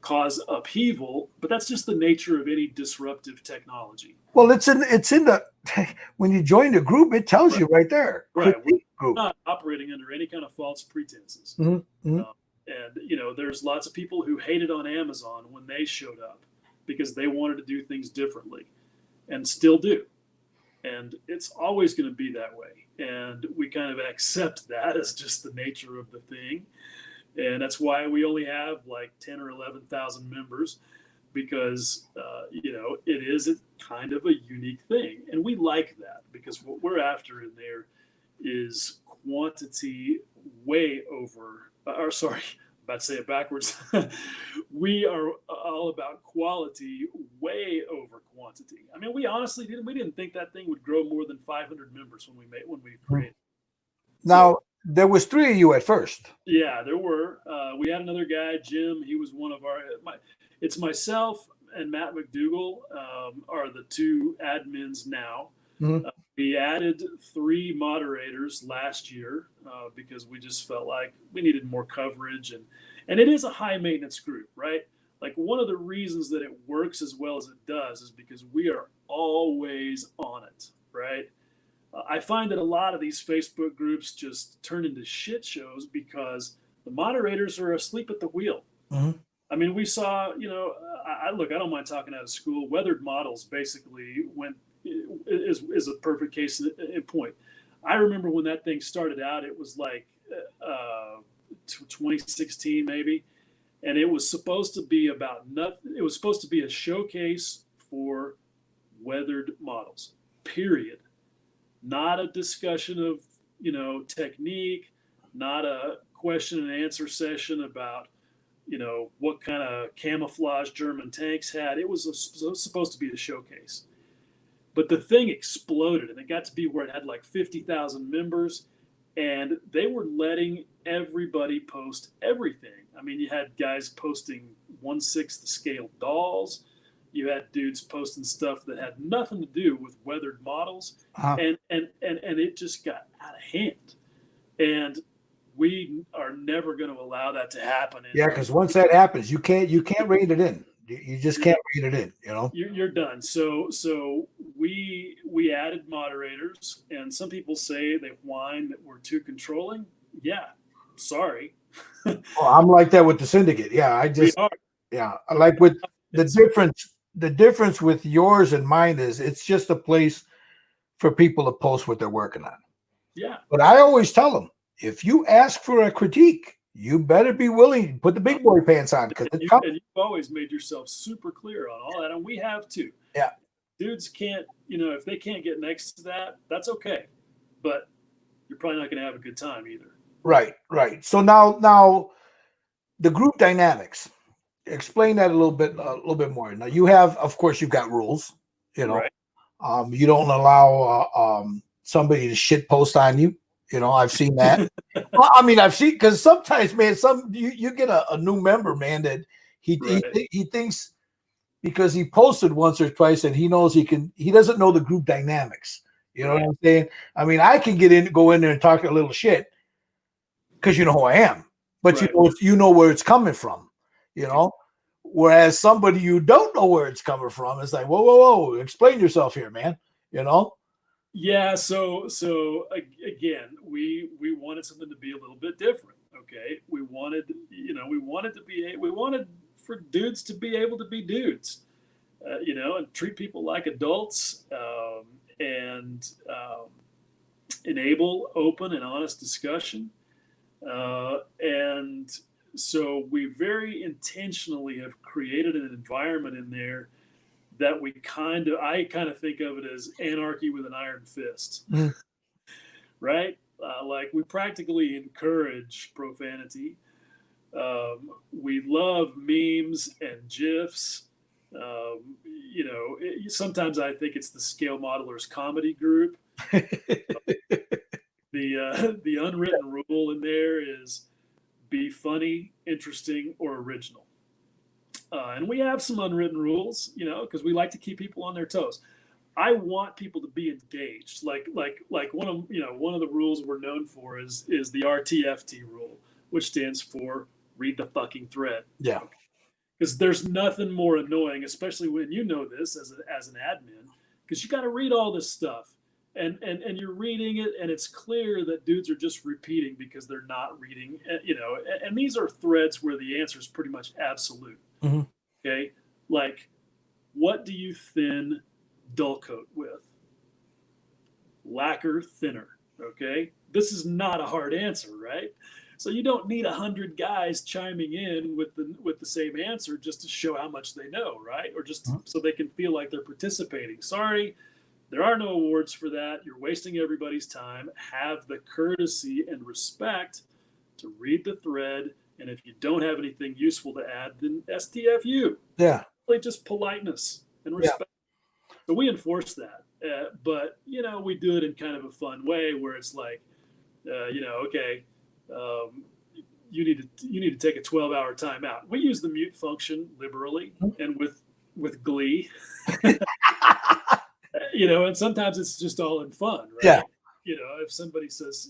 cause upheaval, but that's just the nature of any disruptive technology. Well, it's in the when you join the group, it tells you right there. Right, we're not operating under any kind of false pretenses. Mm-hmm. Mm-hmm. And there's lots of people who hated on Amazon when they showed up because they wanted to do things differently, and still do. And it's always going to be that way. And we kind of accept that as just the nature of the thing. And that's why we only have like 10 or 11,000 members, because it is a kind of a unique thing, and we like that, because what we're after in there is quantity way over. Or sorry, I'm about to say it backwards. We are all about quality way over quantity. I mean, we honestly didn't think that thing would grow more than 500 members when we created. Now, So, there was three of you at first. yeah, there were. We had another guy, Jim. He was one of our. It's myself and Matt McDougall are the two admins now. Mhm. We added 3 moderators last year because we just felt like we needed more coverage, and it is a high maintenance group, right? Like, one of the reasons that it works as well as it does is because we are always on it, right? I find that a lot of these Facebook groups just turn into shit shows because the moderators are asleep at the wheel. Mhm. I mean, we saw, look, I don't mind talking out of school. Weathered models basically is a perfect case in point. I remember when that thing started out, it was like 2016 maybe, and it was supposed to be about nothing. It was supposed to be a showcase for weathered models, period. Not a discussion of, technique, not a question and answer session about, what kind of camouflage German tanks had. It was supposed to be a showcase. But the thing exploded, and it got to be where it had like 50,000 members, and they were letting everybody post everything. I mean, you had guys posting 1/6 scale dolls. You had dudes posting stuff that had nothing to do with weathered models, Uh-huh. and it just got out of hand. And we are never going to allow that to happen. And Yeah, because once that happens, you can't rein it in. You just can't rein it in. you're done. So we added moderators, and some people say they whine that we're too controlling. Yeah, sorry. Oh, I'm like that with the syndicate. Yeah, We are. I like with the It's, difference. The difference with yours and mine is it's just a place for people to post what they're working on. yeah. But I always tell them, if you ask for a critique, you better be willing to put the big boy pants on, because it's coming. And you've always made yourself super clear on all that, and we have too. Yeah. Dudes can't, if they can't get next to that, that's okay. But you're probably not going to have a good time either. Right. So now the group dynamics. Explain that a little bit more. Now of course, you've got rules. Right. You don't allow somebody to shit post on you. I've seen that. Well, I mean, I've seen, because sometimes, man, you get a new member, man, that he thinks because he posted once or twice and he knows he doesn't know the group dynamics. You know what I'm saying? I mean, I can go in there and talk a little shit because you know who I am, but you know where it's coming from. Whereas somebody you don't know where it's coming from is like, whoa, explain yourself here, man. Yeah. So again, we wanted something to be a little bit different. Okay. We wanted for dudes to be able to be dudes, and treat people like adults, and enable open and honest discussion. And so we very intentionally have created an environment in there that I kind of think of it as anarchy with an iron fist, right? Like, we practically encourage profanity. We love memes and GIFs. Sometimes I think it's the Scale Modelers Comedy Group. The unwritten rule in there is be funny, interesting, or original. And we have some unwritten rules, because we like to keep people on their toes. I want people to be engaged. Like one of the rules we're known for is the RTFT rule, which stands for read the fucking thread. Yeah. Because there's nothing more annoying, especially when you know this as an admin, because you got to read all this stuff. And you're reading it, and it's clear that dudes are just repeating because they're not reading, and these are threads where the answer is pretty much absolute. Mm-hmm. Okay. Like, what do you thin dull coat with? Lacquer thinner. Okay. This is not a hard answer, right? So you don't need 100 guys chiming in with the same answer just to show how much they know, right? Or just so they can feel like they're participating. Sorry, there are no awards for that. You're wasting everybody's time. Have the courtesy and respect to read the thread. And if you don't have anything useful to add, then STFU. Yeah. Really just politeness and respect. Yeah. So we enforce that. But, we do it in kind of a fun way where it's like, okay, you need to take a 12-hour timeout. We use the mute function liberally and with glee. And sometimes it's just all in fun, right? Yeah. If somebody says,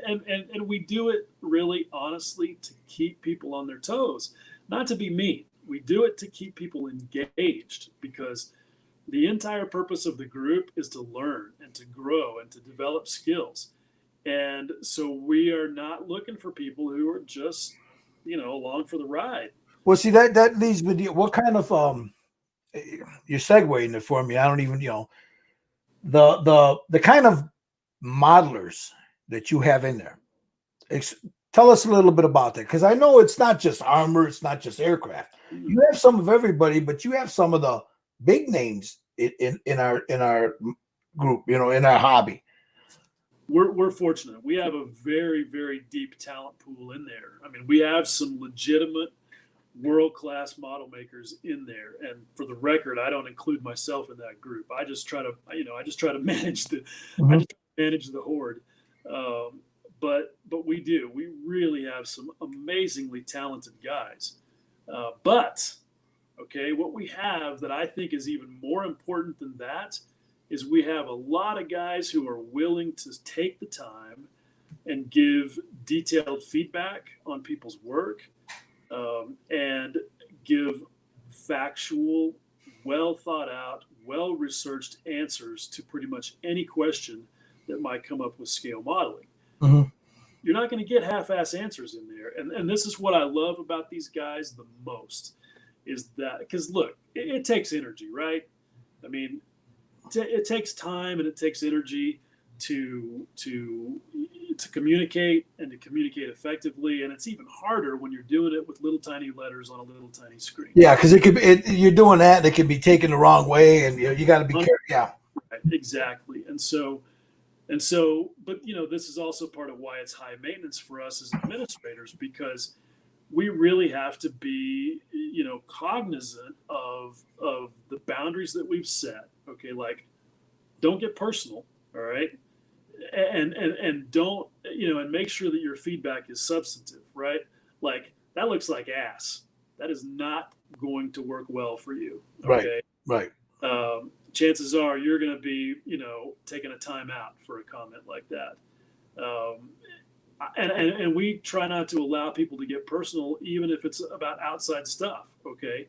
and we do it really honestly to keep people on their toes, not to be mean. We do it to keep people engaged because the entire purpose of the group is to learn and to grow and to develop skills. And so we are not looking for people who are just, along for the ride. Well, see, that leads me to what kind of you're segueing it for me. I don't even, the kind of modelers that you have in there. Tell us a little bit about that, because I know it's not just armor, it's not just aircraft. You have some of everybody, but you have some of the big names in our group, in our hobby. We're fortunate. We have a very, very deep talent pool in there. I mean, we have some legitimate world-class model makers in there. And for the record, I don't include myself in that group. I just try to, manage the horde. But we do. We really have some amazingly talented guys. But what we have that I think is even more important than that is we have a lot of guys who are willing to take the time and give detailed feedback on people's work, and give factual, well thought out, well researched answers to pretty much any question that might come up with scale modeling. Mm-hmm. You're not going to get half-ass answers in there. And this is what I love about these guys the most, is that, because look, it takes energy, right? I mean, it takes time and it takes energy to communicate and to communicate effectively, and it's even harder when you're doing it with little tiny letters on a little tiny screen. Yeah, because you're doing that, and it can be taken the wrong way, and you got to be careful. Yeah, right, exactly. And so, but this is also part of why it's high maintenance for us as administrators, because we really have to be, cognizant of the boundaries that we've set. Okay, like, don't get personal. All right. And don't, and make sure that your feedback is substantive, right? Like, that looks like ass. That is not going to work well for you. Okay. Right. Chances are you're going to be, taking a time out for a comment like that. And we try not to allow people to get personal, even if it's about outside stuff. Okay.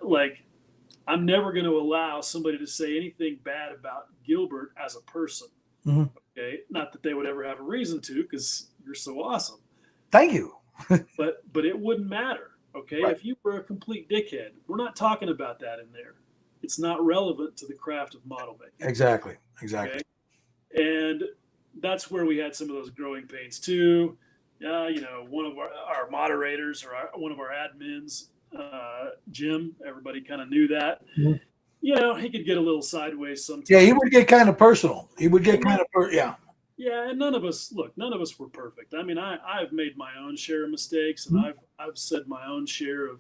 Like, I'm never going to allow somebody to say anything bad about Gilbert as a person. Mm-hmm. Okay. Not that they would ever have a reason to, because you're so awesome. Thank you. but it wouldn't matter. Okay. Right. If you were a complete dickhead, we're not talking about that in there. It's not relevant to the craft of model making. Exactly. Okay? And that's where we had some of those growing pains too. One of our moderators, or one of our admins, Jim, everybody kind of knew that. Mm-hmm. He could get a little sideways sometimes. Yeah, he would get kind of personal. Yeah. Yeah, and none of us were perfect. I mean, I've made my own share of mistakes, and Mm-hmm. I've said my own share of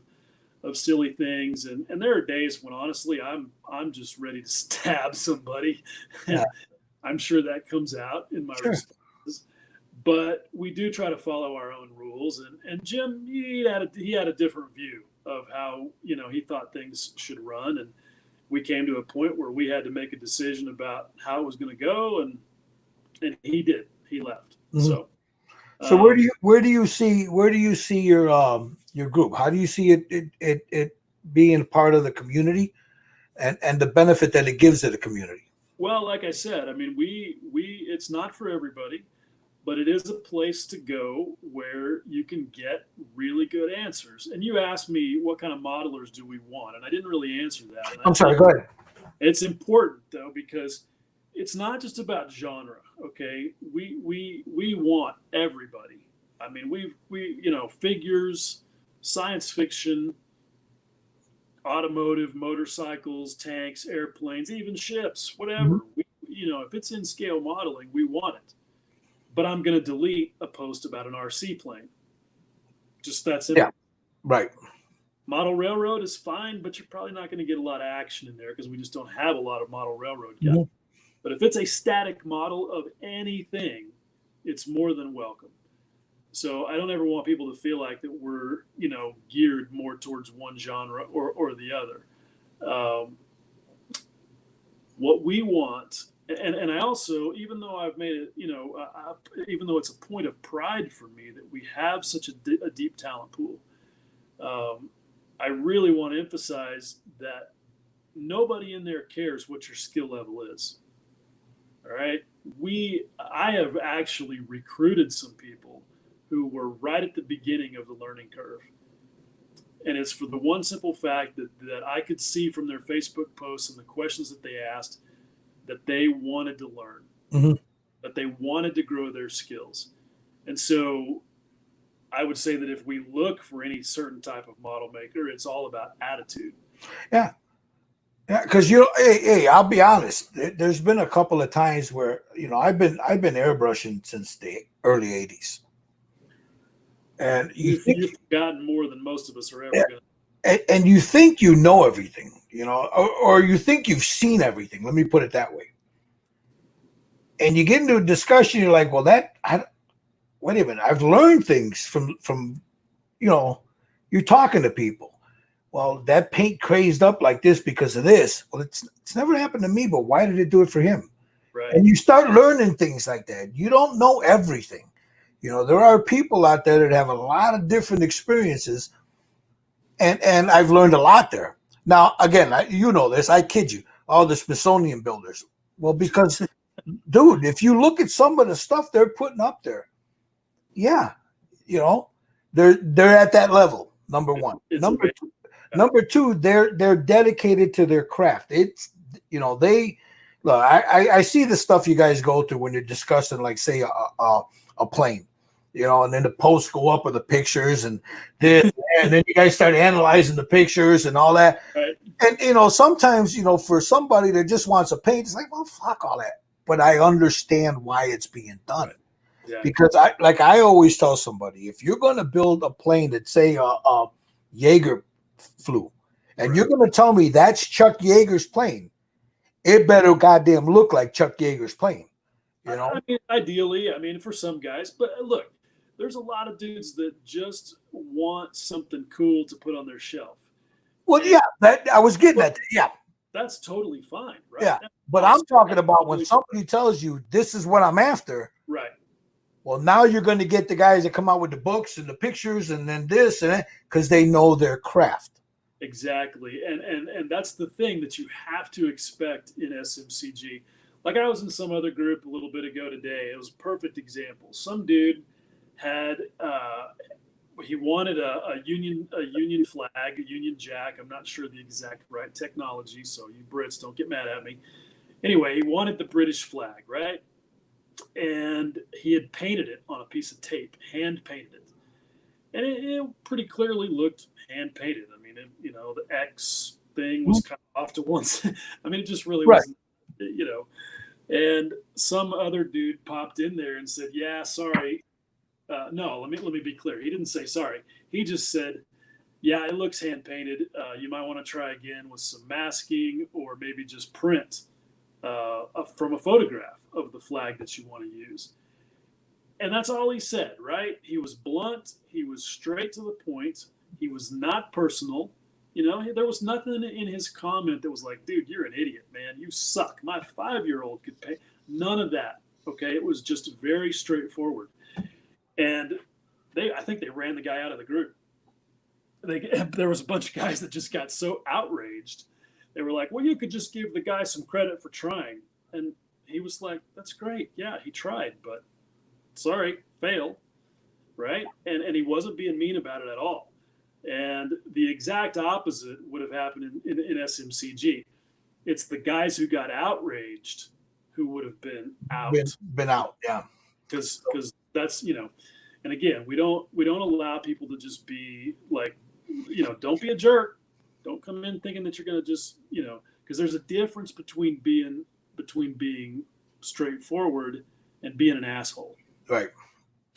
silly things, and there are days when honestly I'm just ready to stab somebody. Yeah. I'm sure that comes out in my responses. But we do try to follow our own rules, and Jim, he had a different view of how he thought things should run, and we came to a point where we had to make a decision about how it was going to go, and he did. He left. Mm-hmm. So where do you see your group? How do you see it being part of the community, and the benefit that it gives to the community? Well, like I said, I mean, we it's not for everybody, but it is a place to go where you can get really good answers. And you asked me what kind of modelers do we want, and I didn't really answer that. I'm sorry, go ahead. It's important though, because it's not just about genre. Okay, we want everybody. I mean, figures, science fiction, automotive, motorcycles, tanks, airplanes, even ships, Mhm. whatever. If it's in scale modeling, we want it. But I'm going to delete a post about an RC plane. Just that Yeah, simple. right. Model railroad is fine, but you're probably not going to get a lot of action in there because we just don't have a lot of model railroad guys. Mhm. But if it's a static model of anything, it's more than welcome. So I don't ever want people to feel like that we're, geared more towards one genre or the other. Um, what we want, and I also, even though I've made it, even though it's a point of pride for me that we have such a deep talent pool, um, I really want to emphasize that nobody in there cares what your skill level is. All right. I have actually recruited some people who were right at the beginning of the learning curve. And it's for the one simple fact that I could see from their Facebook posts and the questions that they asked that they wanted to learn, Mhm. that they wanted to grow their skills. And so I would say that if we look for any certain type of model maker, it's all about attitude. Yeah. Yeah, because hey, I'll be honest. There's been a couple of times where I've been airbrushing since the early '80s, and you think You've forgotten more than most of us are ever going to. and you think you know everything, or you think you've seen everything. Let me put it that way. And you get into a discussion, you're like, well, wait a minute, I've learned things from you know, you're talking to people. Well, that paint crazed up like this because of this. Well, it's never happened to me, but why did it do it for him? Right. And you start learning things like that. You don't know everything. There are people out there that have a lot of different experiences, and I've learned a lot there. Now, again, you know this. I kid you. All the Smithsonian builders. Well, because, dude, if you look at some of the stuff they're putting up there, yeah, you know, they're at that level. Number one. It's amazing. Number two, they're dedicated to their craft. It's they look. I see the stuff you guys go through when you're discussing, like, say, a plane, and then the posts go up with the pictures and this, and then you guys start analyzing the pictures and all that. Right. And sometimes for somebody that just wants a paint, it's like, well, fuck all that. But I understand why it's being done. Right. Exactly. Because I always tell somebody, if you're going to build a plane that, say, a Jaeger flew, and Right. you're going to tell me that's Chuck Yeager's plane, it better goddamn look like Chuck Yeager's plane. I mean, ideally, for some guys, but look, there's a lot of dudes that just want something cool to put on their shelf. Well, yeah, that I was getting at. Yeah, that's totally fine, right? Yeah, but I'm talking about when somebody tells you this is what I'm after. Right. Well, now you're going to get the guys that come out with the books and the pictures and then this and that because they know their craft. Exactly, and that's the thing that you have to expect in SMCG. Like, I was in some other group a little bit ago today. It was a perfect example. Some dude had he wanted a union flag, a Union Jack. I'm not sure the exact right technology, so you Brits don't get mad at me. Anyway, he wanted the British flag, right? And he had painted it on a piece of tape, hand painted it, and it pretty clearly looked hand painted. I mean, the X thing was kind of off to one side. I mean, it just really wasn't, And some other dude popped in there and said, "Yeah, sorry." No, let me be clear. He didn't say sorry. He just said, "Yeah, it looks hand painted. You might want to try again with some masking, or maybe just print from a photograph of the flag that you want to use." And that's all he said, right? He was blunt. He was straight to the point. He was not personal. There was nothing in his comment that was like, "Dude, you're an idiot, man. You suck. My 5-year-old could pay." None of that. Okay. It was just very straightforward. And I think they ran the guy out of the group. There was a bunch of guys that just got so outraged. They were like, "Well, you could just give the guy some credit for trying." And he was like, "That's great. Yeah, he tried, but sorry, fail." Right. And he wasn't being mean about it at all. And the exact opposite would have happened in SMCG. It's the guys who got outraged who would have been out. Been out, yeah. Because that's, And again, we don't allow people to just be like, don't be a jerk. Don't come in thinking that you're going to just, because there's a difference between being straightforward and being an asshole. Right.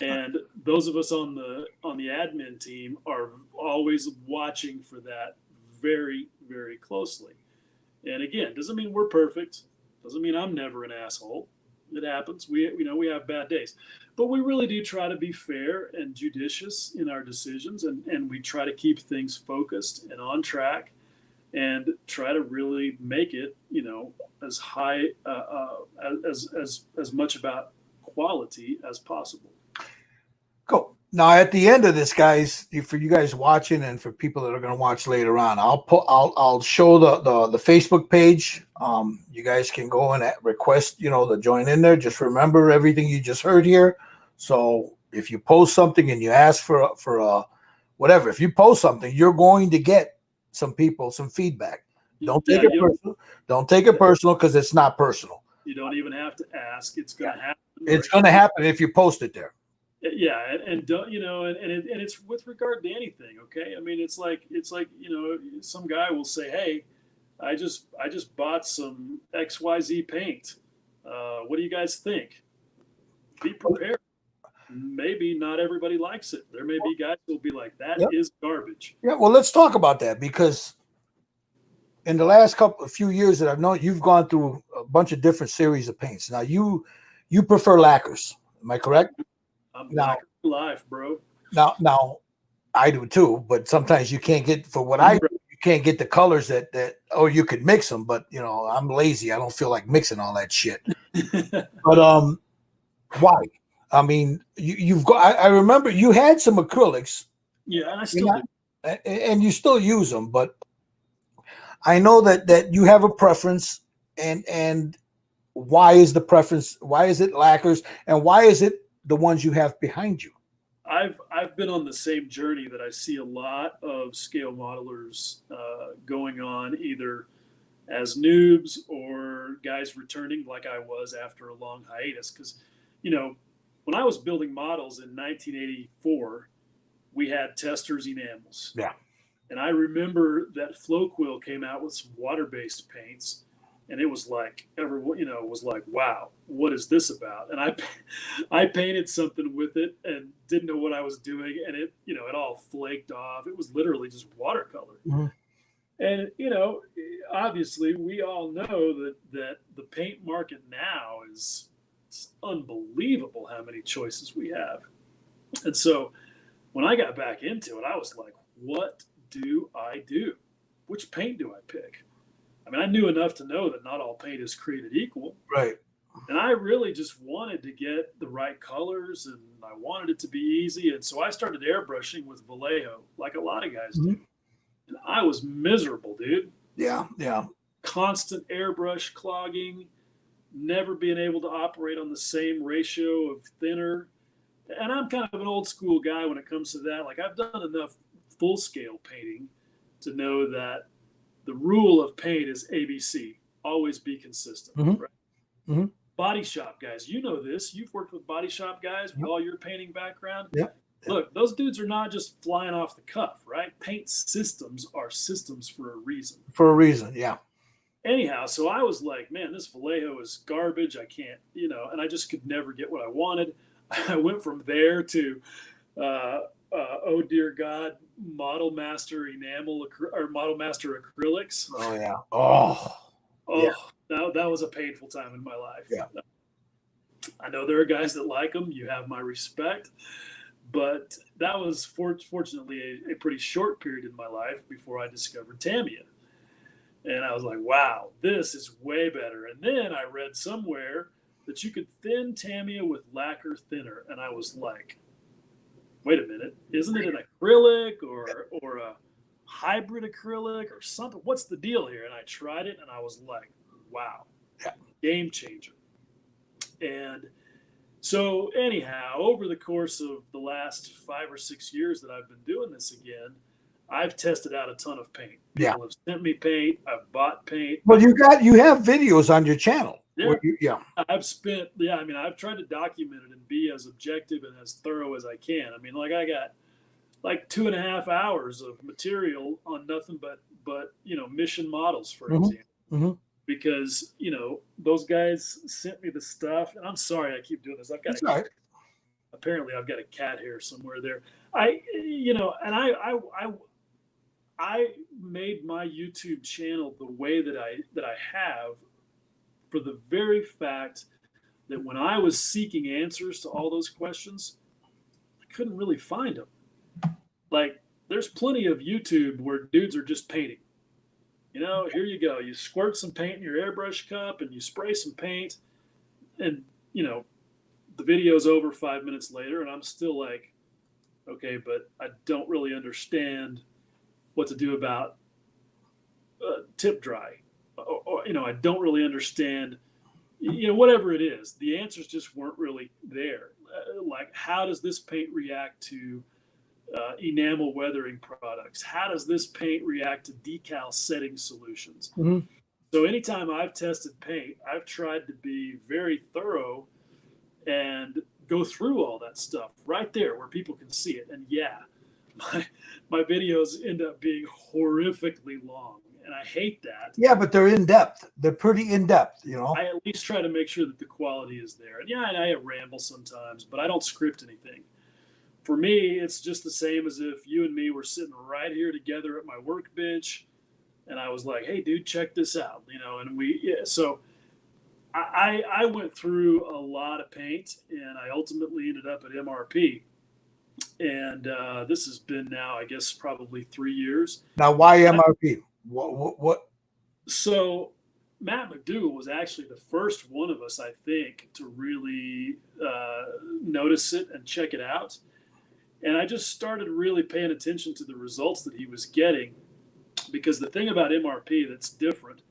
And those of us on the admin team are always watching for that very, very closely. And again, doesn't mean we're perfect. Doesn't mean I'm never an asshole. It happens. We have bad days, but we really do try to be fair and judicious in our decisions, and we try to keep things focused and on track, and try to really make it, as high as much about quality as possible. Cool. Now, at the end of this, guys, for you guys watching and for people that are going to watch later on, I'll show the Facebook page. You guys can go and request, to join in there. Just remember everything you just heard here. So if you post something and you ask for whatever, if you post something, you're going to get some feedback. Don't take it personal. Don't take it personal, because it's not personal. You don't even have to ask. It's going to happen. It's going to happen if you post it there. Yeah, and don't, and it's with regard to anything. Okay, I mean, it's like some guy will say, "Hey, I just bought some XYZ paint. What do you guys think?" Be prepared. Maybe not everybody likes it. There may be guys who'll be like, "That is garbage." Yeah, well, let's talk about that, because in the last few years that I've known, you've gone through a bunch of different series of paints. Now, you prefer lacquers. Am I correct? I'm lacquer for life, bro. Now, I do too, but sometimes you can't get, for what I do, you can't get the colors that or you could mix them, but I'm lazy. I don't feel like mixing all that shit. But why? I mean, you've got. I remember you had some acrylics. Yeah, and I still do. And you still use them, but I know that you have a preference, and why is the preference? Why is it lacquers, and why is it the ones you have behind you? I've been on the same journey that I see a lot of scale modelers going on, either as noobs or guys returning, like I was after a long hiatus. Because when I was building models in 1984, we had Testors enamels. Yeah. And I remember that Flowquill came out with some water-based paints, and it was like, everyone, was like, wow, what is this about? And I painted something with it and didn't know what I was doing, and it all flaked off. It was literally just watercolor. Mm-hmm. And obviously, we all know that the paint market now it's unbelievable how many choices we have. And so when I got back into it, I was like, what do I do? Which paint do I pick? I mean, I knew enough to know that not all paint is created equal. Right. And I really just wanted to get the right colors, and I wanted it to be easy. And so I started airbrushing with Vallejo, like a lot of guys do. And I was miserable, dude. Yeah, yeah. Constant airbrush clogging, never being able to operate on the same ratio of thinner. And I'm kind of an old school guy when it comes to that. Like, I've done enough full scale painting to know that the rule of paint is ABC. Always be consistent. Mm-hmm. Right? Mm-hmm. Body shop guys, you know this. You've worked with body shop guys with all your painting background. Yeah. Look, those dudes are not just flying off the cuff, right? Paint systems are systems for a reason. For a reason, yeah. Anyhow, so I was like, man, this Vallejo is garbage. I can't, and I just could never get what I wanted. I went from there to, oh dear God, Model Master enamel or Model Master acrylics. Oh yeah. Oh yeah. That was a painful time in my life. Yeah. I know there are guys that like them. You have my respect, but that was fortunately a pretty short period in my life before I discovered Tamiya. And I was like, wow, this is way better. And then I read somewhere that you could thin Tamiya with lacquer thinner. And I was like, wait a minute, isn't it an acrylic or a hybrid acrylic or something? What's the deal here? And I tried it and I was like, wow, game changer. And so anyhow, over the course of the last 5 or 6 years that I've been doing this again, I've tested out a ton of paint. People have sent me paint. I've bought paint. Well, you have videos on your channel. Yeah. Yeah. I mean, I've tried to document it and be as objective and as thorough as I can. I mean, like I got like 2.5 hours of material on nothing but mission models, for Hmm. example, Hmm. because those guys sent me the stuff, and I'm sorry I keep doing this. That's all right. Apparently I've got a cat hair somewhere there. I made my YouTube channel the way that I have for the very fact that when I was seeking answers to all those questions, I couldn't really find them. Like, there's plenty of YouTube where dudes are just painting. Here you go. You squirt some paint in your airbrush cup and you spray some paint, and the video's over 5 minutes later, and I'm still like, okay, but I don't really understand what to do about tip dry, or I don't really understand, whatever it is. The answers just weren't really there. Like, how does this paint react to enamel weathering products? How does this paint react to decal setting solutions? Hmm. So anytime I've tested paint, I've tried to be very thorough and go through all that stuff right there where people can see it. And yeah, my videos end up being horrifically long, and I hate that. Yeah, but they're in depth. They're pretty in depth, I at least try to make sure that the quality is there. And yeah, I ramble sometimes, but I don't script anything. For me, it's just the same as if you and me were sitting right here together at my workbench, and I was like, "Hey, dude, check this out," and so I went through a lot of paint, and I ultimately ended up at MRP. And this has been now, I guess, probably 3 years. Now, why MRP? What? So Matt McDougall was actually the first one of us, I think, to really notice it and check it out. And I just started really paying attention to the results that he was getting, because the thing about MRP that's different,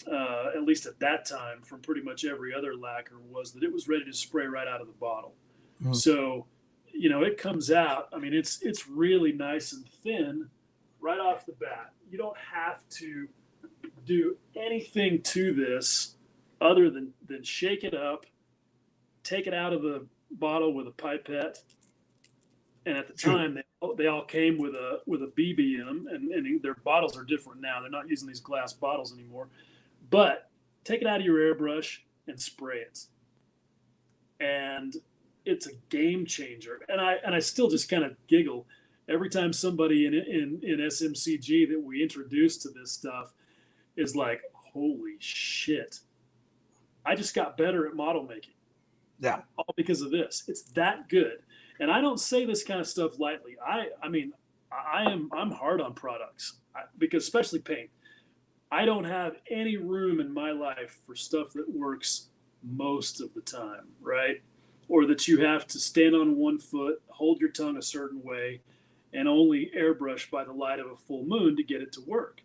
at least at that time, from pretty much every other lacquer, was that it was ready to spray right out of the bottle. Mm. So, it comes out. I mean, it's really nice and thin right off the bat. You don't have to do anything to this other than shake it up, take it out of the bottle with a pipette. And at the time, they all came with a BBM, and their bottles are different now. They're not using these glass bottles anymore. But take it out of your airbrush and spray it, and it's a game changer. And I still just kind of giggle every time somebody in SMCG that we introduce to this stuff is like, "Holy shit! I just got better at model making." Yeah, all because of this. It's that good. And I don't say this kind of stuff lightly. I'm hard on products because, especially paint, I don't have any room in my life for stuff that works most of the time, right? Or that you have to stand on one foot, hold your tongue a certain way, and only airbrush by the light of a full moon to get it to work.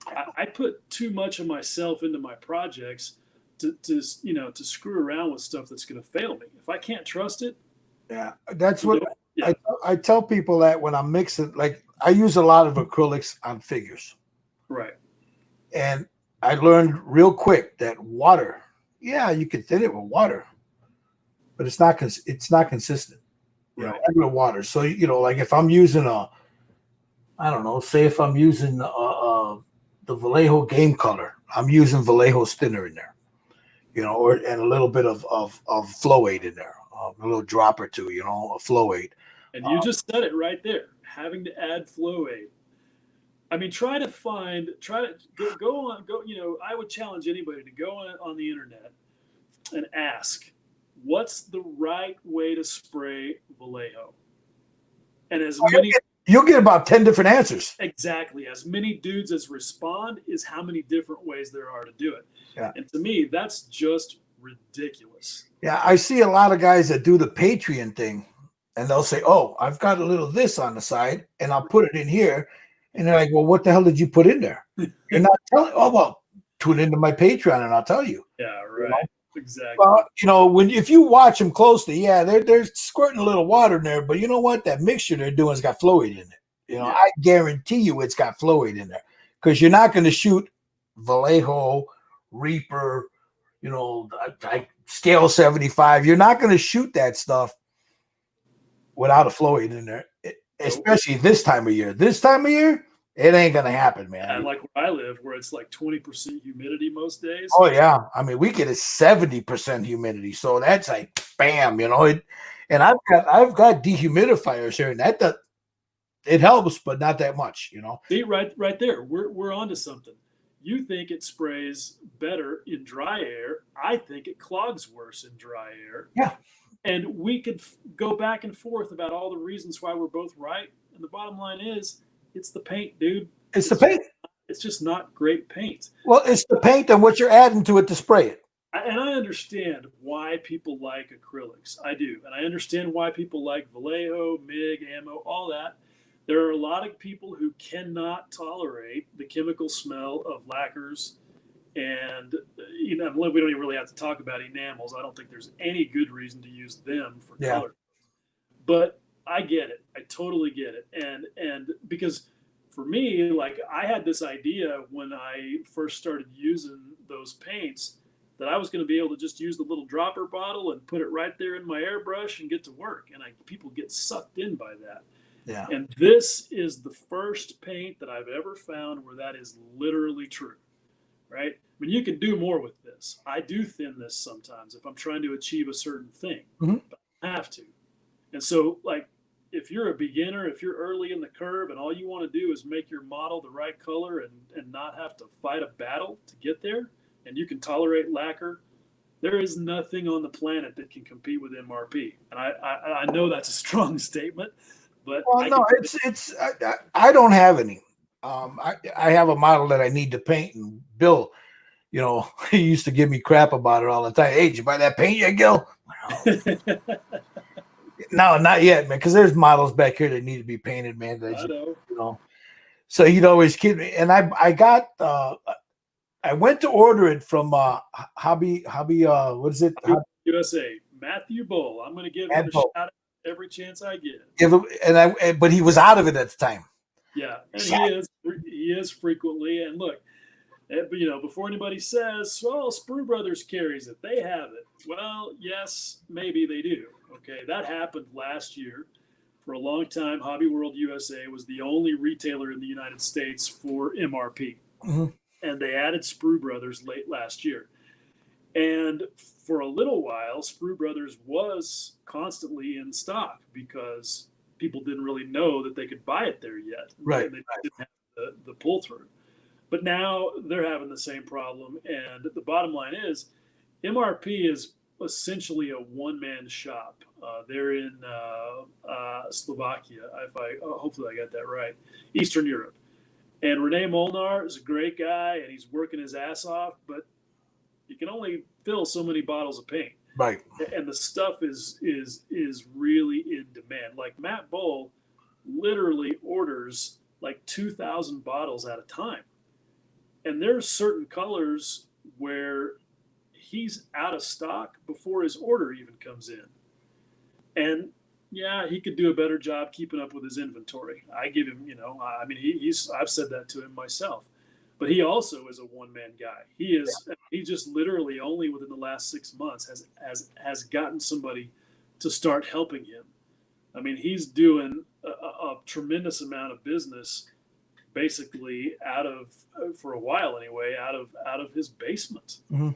I put too much of myself into my projects to screw around with stuff that's going to fail me. If I can't trust it. Yeah, that's what I tell people that when I'm mixing. Like, I use a lot of acrylics on figures. Right. And I learned real quick that water, yeah, you can thin it with water, but it's not consistent. Regular water. So, like if I'm using say if I'm using the Vallejo Game Color, I'm using Vallejo's thinner in there, and a little bit of Flow-Aid in there. A little drop or two, a Flow-Aid. And you just said it right there, having to add Flow-Aid. I mean, try to go on. I would challenge anybody to go on the internet and ask, what's the right way to spray Vallejo? And you'll get about 10 different answers. Exactly. As many dudes as respond is how many different ways there are to do it. Yeah. And to me, that's just ridiculous. Yeah, I see a lot of guys that do the Patreon thing, and they'll say, "Oh, I've got a little this on the side, and I'll put it in here." And they're like, "Well, what the hell did you put in there?" You're not telling. Oh, well, tune into my Patreon, and I'll tell you. Yeah, right. Exactly. Well, if you watch them closely, yeah, they're squirting a little water in there, but you know what? That mixture they're doing has got Flow-Aid in it. I guarantee you it's got Flow-Aid in there, because you're not going to shoot Vallejo, Reaper, scale 75. You're not going to shoot that stuff without a floating in there, especially this time of year. This time of year, it ain't going to happen, man. And like where I live, where it's like 20% humidity most days. Oh, yeah. I mean, we get a 70% humidity. So that's like, bam, and I've got dehumidifiers here, and it helps, but not that much, See, right there, we're onto something. You think it sprays better in dry air. I think it clogs worse in dry air. Yeah. And we could go back and forth about all the reasons why we're both right. And the bottom line is, it's the paint, dude. It's the paint. It's just not great paint. Well, it's the paint and what you're adding to it to spray it. And I understand why people like acrylics. I do. And I understand why people like Vallejo, MIG, ammo, all that. There are a lot of people who cannot tolerate the chemical smell of lacquers. And, we don't even really have to talk about enamels. I don't think there's any good reason to use them for color. But I get it. I totally get it. And because for me, like, I had this idea when I first started using those paints that I was going to be able to just use the little dropper bottle and put it right there in my airbrush and get to work. And people get sucked in by that. Yeah. And this is the first paint that I've ever found where that is literally true, right? I mean, you can do more with this. I do thin this sometimes if I'm trying to achieve a certain thing, but I have to. And so, like, if you're a beginner, if you're early in the curve and all you want to do is make your model the right color and not have to fight a battle to get there, and you can tolerate lacquer, there is nothing on the planet that can compete with MRP. And I know that's a strong statement, but I don't have any. I have a model that I need to paint, and Bill, he used to give me crap about it all the time. Hey, did you buy that paint yet, Gil? No, not yet, man, because there's models back here that need to be painted, man. I know. So he'd always kid me, and I went to order it from Hobby. What is it? USA. Matthew Bull. I'm going to give him a shout out every chance I get. But he was out of it at the time. Yeah, and he is frequently. And look, before anybody says, well, Sprue Brothers carries it, they have it. Well, yes, maybe they do. Okay, that happened last year. For a long time, Hobby World USA was the only retailer in the United States for MRP. Mm-hmm. And they added Sprue Brothers late last year. And for a little while, Sprue Brothers was constantly in stock because people didn't really know that they could buy it there yet. Right. They didn't have the pull through. But now they're having the same problem. And the bottom line is MRP is essentially a one-man shop. They're in Slovakia. Hopefully I got that right. Eastern Europe. And Rene Molnar is a great guy, and he's working his ass off, but you can only fill so many bottles of paint. Right. And the stuff is really in demand. Like Matt Bull literally orders like 2,000 bottles at a time. And there's certain colors where he's out of stock before his order even comes in. And yeah, he could do a better job keeping up with his inventory. I give him, I've said that to him myself, but he also is a one-man guy. He just literally only within the last 6 months has gotten somebody to start helping him. I mean, he's doing a tremendous amount of business basically for a while anyway, out of his basement. Mm-hmm.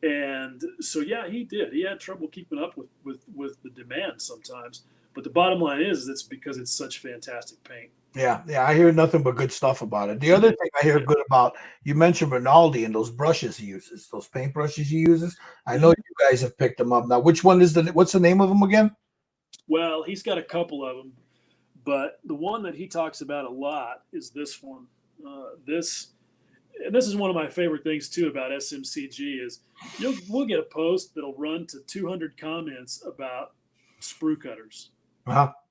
And so, yeah, he did. He had trouble keeping up with the demand sometimes. But the bottom line is it's because it's such fantastic paint. Yeah, I hear nothing but good stuff about it. The other thing I hear good about, you mentioned Rinaldi and those brushes he uses, those paint brushes he uses. I know you guys have picked them up. Now, what's the name of them again? Well, he's got a couple of them, but the one that he talks about a lot is this one. And this is one of my favorite things too about SMCG is we'll get a post that'll run to 200 comments about sprue cutters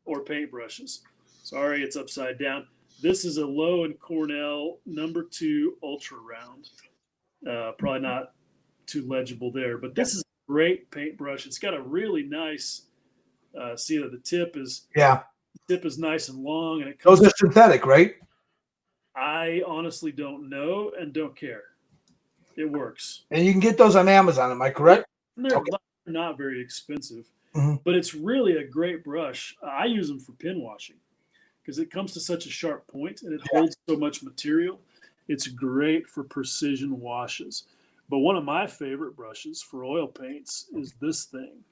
or paintbrushes. Sorry, it's upside down. This is a Lowe and Cornell number 2 ultra round. Probably not too legible there, but this is a great paintbrush. It's got a really nice. See that the tip is nice and long, and those are synthetic, right? I honestly don't know and don't care. It works. And you can get those on Amazon. Am I correct? And they're Okay. not very expensive, Mhm. but it's really a great brush. I use them for pin washing because it comes to such a sharp point and it Yeah. holds so much material. It's great for precision washes. But one of my favorite brushes for oil paints is this thing.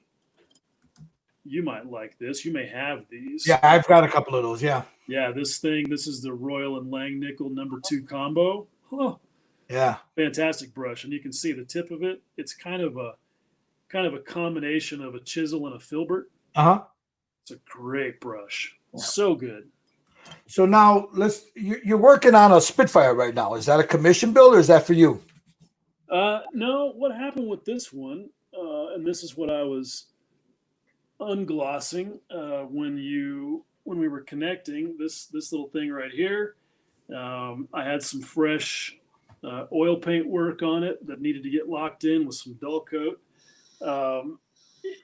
You might like this. You may have these. Yeah, I've got a couple of those. Yeah. Yeah, this thing. This is the Royal and Langnickel #2 combo. Huh, Yeah. fantastic brush, and you can see the tip of it. It's kind of a combination of a chisel and a filbert. Uh-huh. It's a great brush. Yeah. So good. So now you're working on a Spitfire right now. Is that a commission build or is that for you? No, what happened with this one, and this is what I was unglossing when we were connecting this little thing right here. I had some fresh oil paint work on it that needed to get locked in with some dull coat. Um,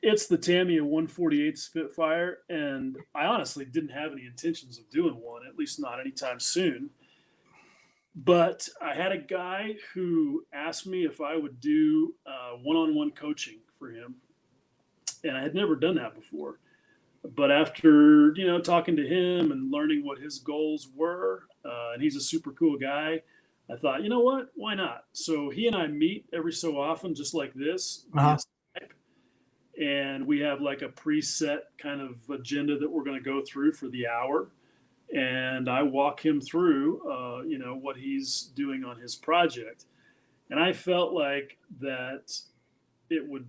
it's the Tamiya 148 Spitfire, and I honestly didn't have any intentions of doing one, at least not anytime soon. But I had a guy who asked me if I would do one-on-one coaching for him, and I had never done that before. But after talking to him and learning what his goals were, and he's a super cool guy, I thought, you know what, why not? So he and I meet every so often, just like this, via Uh-huh. Skype, and we have like a preset kind of agenda that we're going to go through for the hour. And I walk him through, what he's doing on his project. And I felt like that it would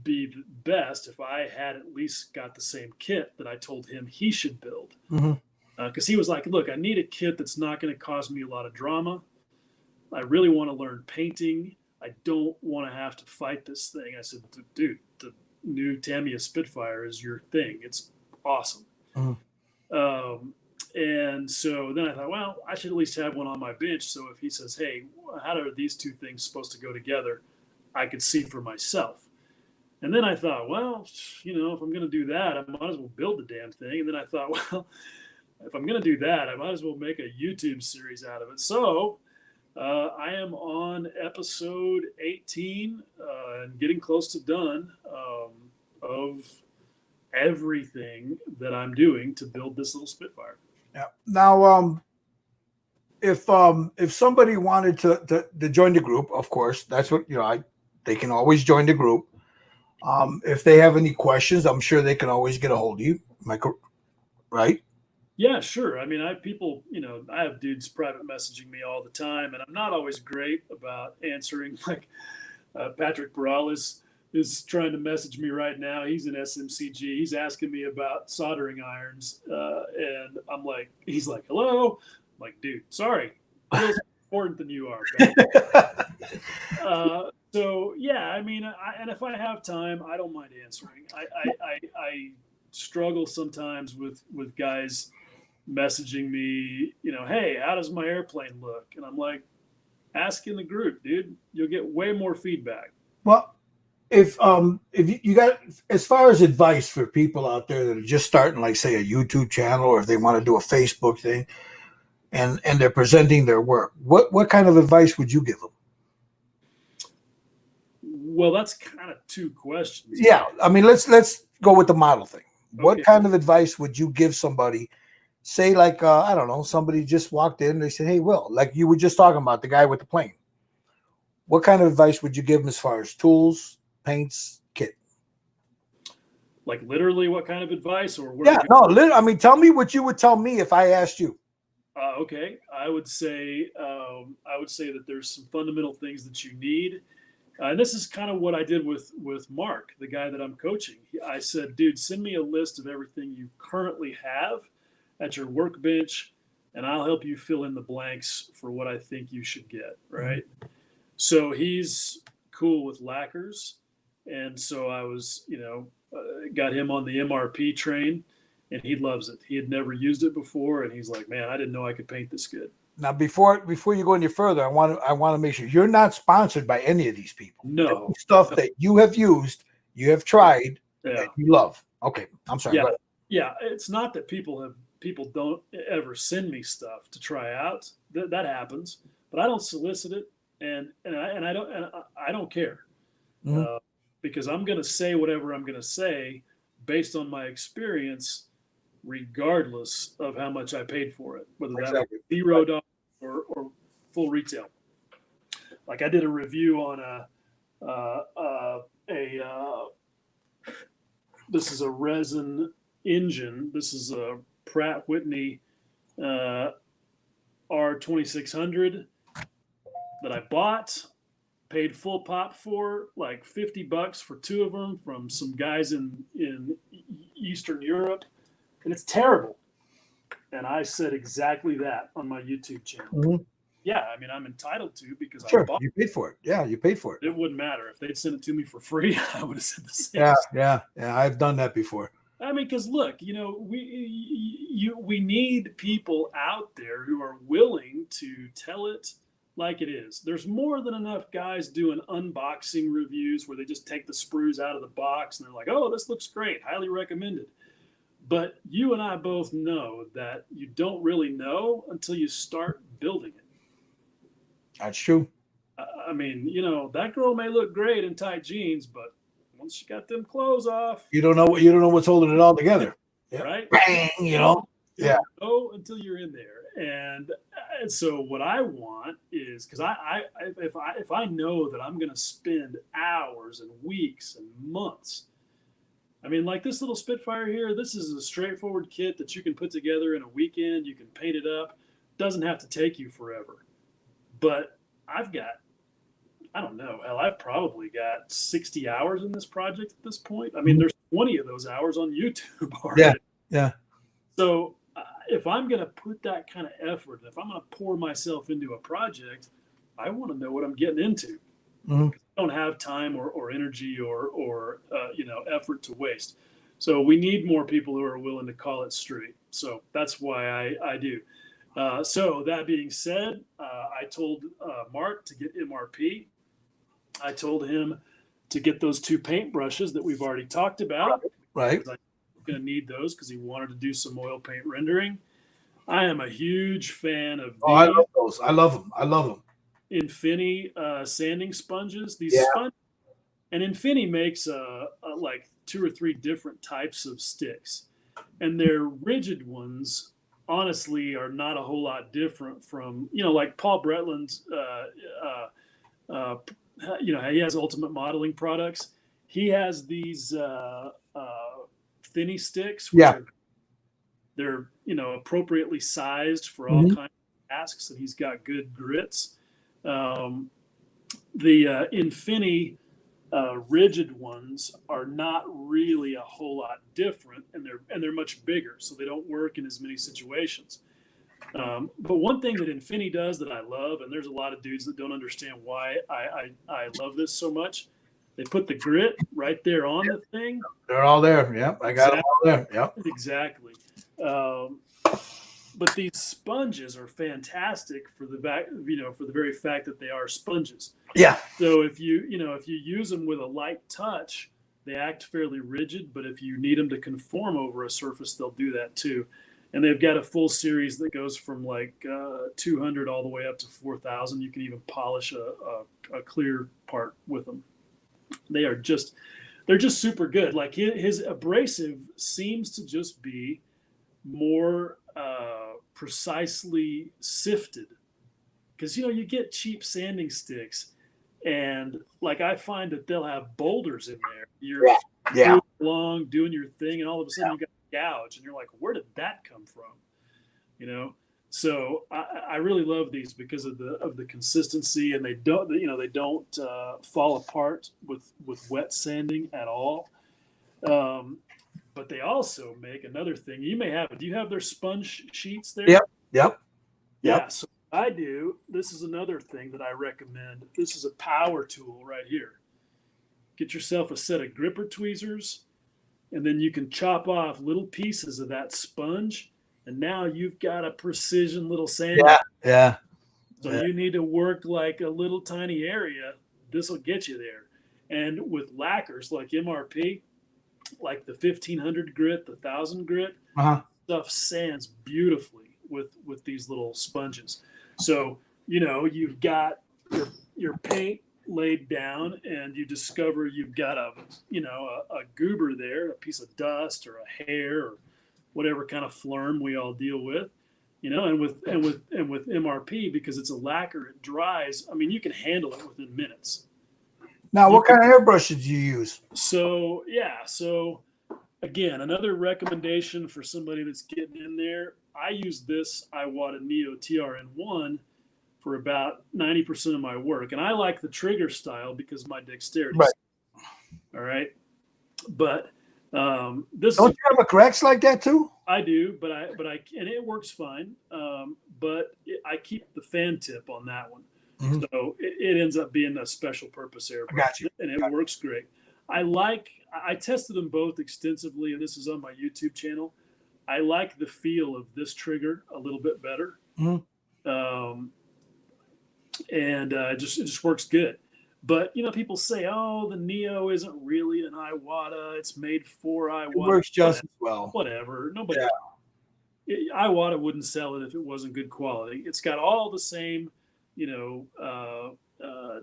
be best if I had at least got the same kit that I told him he should build. Mm-hmm. Because he was like, look, I need a kit that's not going to cause me a lot of drama. I really want to learn painting. I don't want to have to fight this thing. I said, dude, the new Tamiya Spitfire is your thing. It's awesome. Mm-hmm. And so then I thought, well, I should at least have one on my bench. So if he says, hey, how are these two things supposed to go together? I could see for myself. And then I thought, well, if I'm going to do that, I might as well build the damn thing. And then I thought, well, if I'm going to do that, I might as well make a YouTube series out of it. So I am on episode 18 and getting close to done of everything that I'm doing to build this little Spitfire. Yeah. Now, if somebody wanted to join the group, of course, that's what they can always join the group. If they have any questions, I'm sure they can always get a hold of you. Right? Yeah, sure. I mean, I have people, I have dudes private messaging me all the time, and I'm not always great about answering. Like Patrick Morales is trying to message me right now. He's in SMCG. He's asking me about soldering irons, and he's like, "Hello." I'm like, dude, sorry, I'm more important than you are. So yeah, I mean, and if I have time, I don't mind answering. I struggle sometimes with guys messaging me, hey, how does my airplane look? And I'm like, ask in the group, dude. You'll get way more feedback. Well, if you got, as far as advice for people out there that are just starting, like say a YouTube channel, or if they want to do a Facebook thing, and they're presenting their work, what kind of advice would you give them? Well, that's kind of two questions. Yeah, I mean, let's go with the model thing. What Okay. kind of advice would you give somebody? Say, like, I don't know, somebody just walked in and they said, hey, Will, like you were just talking about, the guy with the plane. What kind of advice would you give them as far as tools, paints, kit? Like literally what kind of advice? Or Yeah, no, I mean, tell me what you would tell me if I asked you. Okay. I would say that there's some fundamental things that you need. And this is kind of what I did with Mark, the guy that I'm coaching. I said, dude, send me a list of everything you currently have at your workbench, and I'll help you fill in the blanks for what I think you should get, right? Mm-hmm. So he's cool with lacquers, and so I was, got him on the MRP train, and he loves it. He had never used it before, and he's like, man, I didn't know I could paint this good. Now, before you go any further, I want to make sure you're not sponsored by any of these people. No. Stuff that you have used, you have tried, yeah. and you love. Okay, I'm sorry. Yeah, yeah. It's not that people don't ever send me stuff to try out. That happens, but I don't solicit it. I don't care, Mhm. because I'm going to say whatever I'm going to say based on my experience, regardless of how much I paid for it, whether that was Exactly. $0 or full retail. Like I did a review on uh, uh, a this is a resin engine. This is a Pratt Whitney uh, R2600 that I bought, paid full pop for, like $50 for two of them from some guys in Eastern Europe, and it's terrible. And I said exactly that on my YouTube channel. Mhm. Yeah, I mean I'm entitled to because I Sure, bought you paid for it. Yeah, you paid for it. it. It wouldn't matter if they'd sent it to me for free. I would have said the same. Yeah, yeah, yeah. I've done that before. I mean, because look, we need people out there who are willing to tell it like it is. There's more than enough guys doing unboxing reviews where they just take the sprues out of the box and they're like, "Oh, this looks great, highly recommended." But you and I both know that you don't really know until you start building it. That's true. I mean, that girl may look great in tight jeans, but once she got them clothes off, You don't know what's holding it all together. Yeah. right? Bang, you know. You Yeah. don't know until you're in there. And so what I want is because if I know that I'm going to spend hours and weeks and months. I mean, like this little Spitfire here, this is a straightforward kit that you can put together in a weekend. You can paint it up. Doesn't have to take you forever. But I've got, I don't know, hell, I've probably got 60 hours in this project at this point. I mean, there's 20 of those hours on YouTube already. Yeah. Yeah. So if I'm going to put that kind of effort, if I'm going to pour myself into a project, I want to know what I'm getting into. Mhm. I don't have time or energy or effort to waste. So we need more people who are willing to call it straight. So that's why I do. So that being said, I told Mark to get MRP. I told him to get those two paintbrushes that we've already talked about. Right. I'm going to need those because he wanted to do some oil paint rendering. I am a huge fan of Oh, I the love those. I love them. I love them. Infini sanding sponges. These Yeah. sponges, and Infini makes like 2 or 3 different types of sticks, and their rigid ones honestly are not a whole lot different from like Paul Bretland's. He has Ultimate Modeling Products. He has these thinny sticks, which Yeah. are they're appropriately sized for all Mhm. kinds of tasks, and he's got good grits. The Infini rigid ones are not really a whole lot different, and they're much bigger, so they don't work in as many situations. But one thing that Infini does that I love, and there's a lot of dudes that don't understand why I love this so much. They put the grit right there on the thing. They're all there. Yep. I got them all there. Yep. Exactly. But these sponges are fantastic for the for the very fact that they are sponges. Yeah. So if you use them with a light touch, they act fairly rigid. But if you need them to conform over a surface, they'll do that too. And they've got a full series that goes from like 200 all the way up to 4,000. You can even polish a clear part with them. They're just super good. Like his abrasive seems to just be more precisely sifted, because you get cheap sanding sticks, and like I find that they'll have boulders in there. You're Yeah. along doing your thing, and all of a sudden you got a gouge, and you're like, where did that come from? So I really love these because of the consistency, and they don't fall apart with wet sanding at all. But they also make another thing. You may have it. Do you have their sponge sheets there? Yep. Yep. Yeah. So I do. This is another thing that I recommend. This is a power tool right here. Get yourself a set of gripper tweezers, and then you can chop off little pieces of that sponge, and now you've got a precision little sanding. Yeah. Yeah. So you need to work like a little tiny area. This will get you there. And with lacquers like MRP, like the 1500 grit, the 1000 grit, stuff sands beautifully with these little sponges. So you've got your paint laid down and you discover you've got a goober there, a piece of dust or a hair or whatever kind of flurm we all deal with, and with MRP, because it's a lacquer, it dries. I mean, you can handle it within minutes. Now, what kind of airbrush did you use? So again, another recommendation for somebody that's getting in there. I use this Iwata Neo TRN1 for about 90% of my work, and I like the trigger style because of my dexterity. Right. All right, but this don't you have a Grex like that too? I do, but and it works fine. But I keep the fan tip on that one, so it ends up being a special purpose airbrush. Got you. And it works great. I tested them both extensively, and this is on my YouTube channel. I like the feel of this trigger a little bit better, and it just works good. But people say, "Oh, the Neo isn't really an Iwata; it's made for Iwata." It works just as well. Whatever. Nobody. Yeah. Iwata wouldn't sell it if it wasn't good quality. It's got all the same,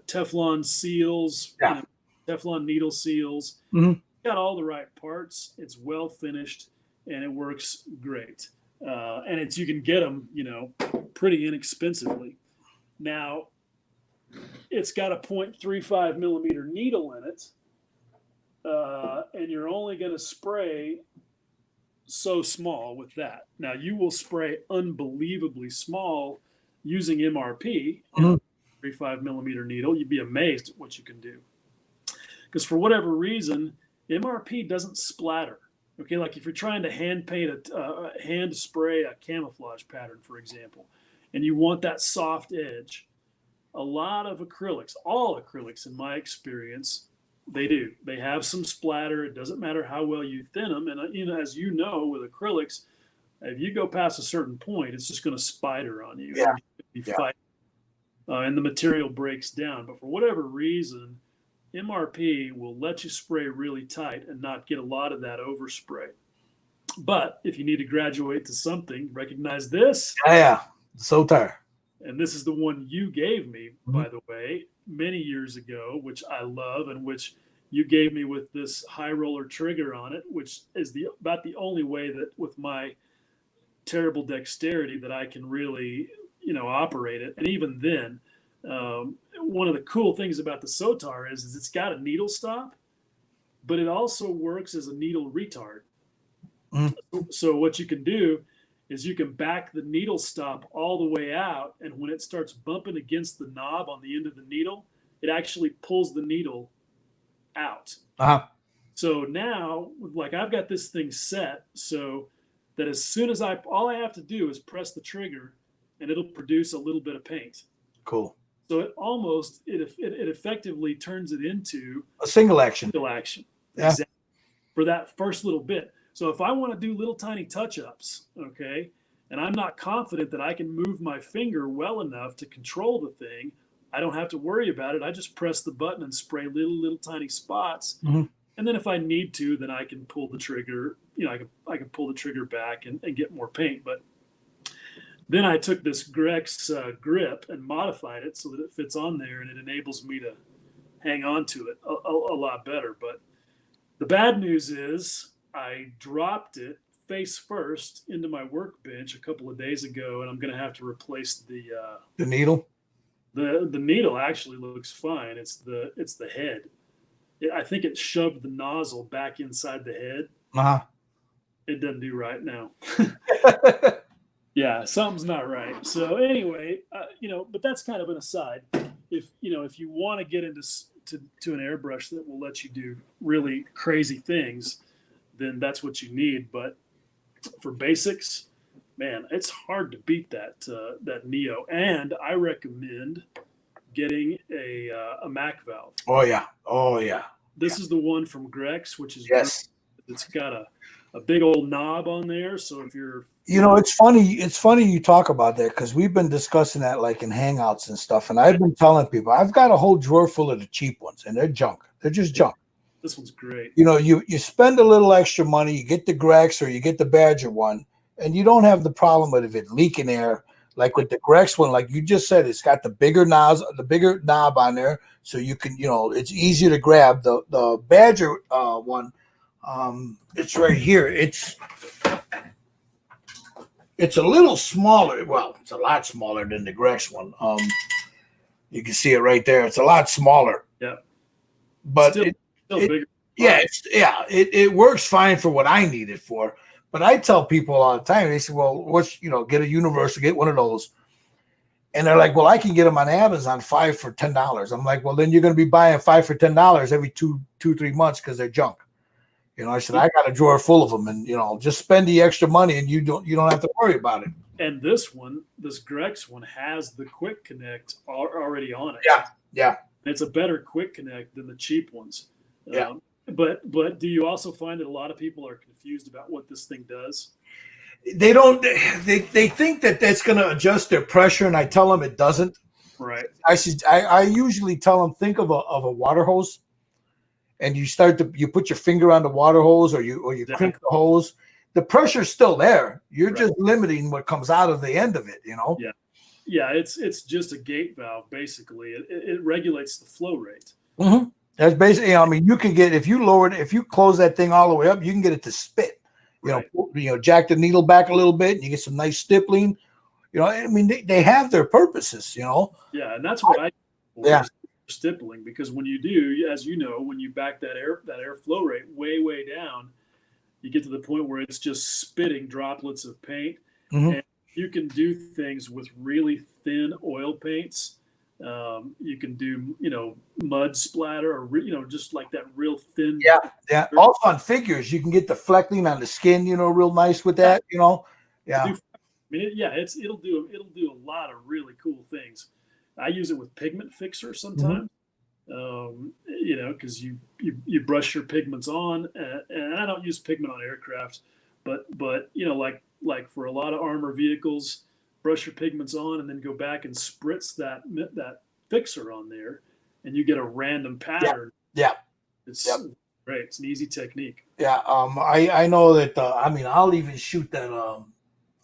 Teflon seals, Teflon needle seals. It's got all the right parts. It's well finished, and it works great. And you can get them, pretty inexpensively. Now, it's got a 0.35 millimeter needle in it, and you're only going to spray so small with that. Now, you will spray unbelievably small using MRP, 0.35 millimeter needle. You'd be amazed at what you can do. Because for whatever reason, MRP doesn't splatter. Okay, like if you're trying to hand paint hand spray a camouflage pattern, for example, and you want that soft edge, a lot of acrylics, all acrylics in my experience, they do. They have some splatter. It doesn't matter how well you thin them. And as you know, with acrylics, if you go past a certain point, it's just going to spider on you. And the material breaks down. But for whatever reason, MRP will let you spray really tight and not get a lot of that overspray. But if you need to graduate to something, recognize this. Yeah, so tired. And this is the one you gave me, by the way, many years ago, which I love, and which you gave me with this high roller trigger on it, which is about the only way that with my terrible dexterity that I can really, operate it. And even then, one of the cool things about the Sotar is it's got a needle stop, but it also works as a needle retard. So what you can do is you can back the needle stop all the way out, and when it starts bumping against the knob on the end of the needle, it actually pulls the needle out. So now, I've got this thing set so that as soon as all I have to do is press the trigger, and it'll produce a little bit of paint. Cool. So it effectively turns it into a single action. Yeah. Exactly. For that first little bit. So if I want to do little tiny touch-ups, okay, and I'm not confident that I can move my finger well enough to control the thing, I don't have to worry about it. I just press the button and spray little tiny spots. And then if I need to, then I can pull the trigger, I can pull the trigger back and get more paint. But then I took this Grex grip and modified it so that it fits on there, and it enables me to hang on to it a lot better. But the bad news is I dropped it face first into my workbench a couple of days ago, and I'm going to have to replace the needle. The needle actually looks fine. It's the head. I think it shoved the nozzle back inside the head. It doesn't do right now. Yeah, something's not right. So anyway, but that's kind of an aside. If you want to get into an airbrush that will let you do really crazy things, then that's what you need. But for basics, man, it's hard to beat that Neo. And I recommend getting a Mac valve. Oh yeah. This is the one from Grex, which is it's got a big old knob on there. So if you're it's funny you talk about that, because we've been discussing that like in Hangouts and stuff, and I've been telling people I've got a whole drawer full of the cheap ones, and they're junk. They're just junk. This one's great. You spend a little extra money, you get the Grex or you get the Badger one, and you don't have the problem of it leaking air. Like with the Grex one, like you just said, it's got the bigger knob on there, so you can, it's easier to grab. The Badger one, it's right here. It's a little smaller. Well, it's a lot smaller than the Grex one. You can see it right there. It's a lot smaller. Yeah, but still bigger. Yeah, it works fine for what I need it for. But I tell people all the time, they say, well, get a Universal, get one of those. And they're like, well, I can get them on Amazon 5 for $10. I'm like, well, then you're going to be buying 5 for $10 every 3 months because they're junk. I said, I got a drawer full of them, and just spend the extra money, and you don't have to worry about it. And this Grex one has the quick connect already on it. Yeah. It's a better quick connect than the cheap ones. Yeah. But do you also find that a lot of people are confused about what this thing does? They don't. They think that that's going to adjust their pressure, and I tell them it doesn't. Right. I usually tell them, think of a water hose, and you put your finger on the water hose, or you crimp the hose. The pressure's still there. You're just limiting what comes out of the end of it. Yeah. Yeah. It's just a gate valve basically. It regulates the flow rate. Mm-hmm. That's basically, you can get, if you close that thing all the way up, you can get it to spit, jack the needle back a little bit, and you get some nice stippling, they have their purposes, Yeah. And that's what I do stippling, because when you do, as you know, when you back that air flow rate way down, you get to the point where it's just spitting droplets of paint. Mm-hmm. And you can do things with really thin oil paints. You can do, mud splatter, or, just like that real thin. Yeah. Also on figures, you can get the flecking on the skin, real nice with that, Yeah. I mean, it'll do a lot of really cool things. I use it with pigment fixer sometimes, because you brush your pigments on, and I don't use pigment on aircraft, but like for a lot of armor vehicles, brush your pigments on and then go back and spritz that fixer on there, and you get a random pattern. Yeah. It's great. It's an easy technique. Yeah. I know that, I'll even shoot that.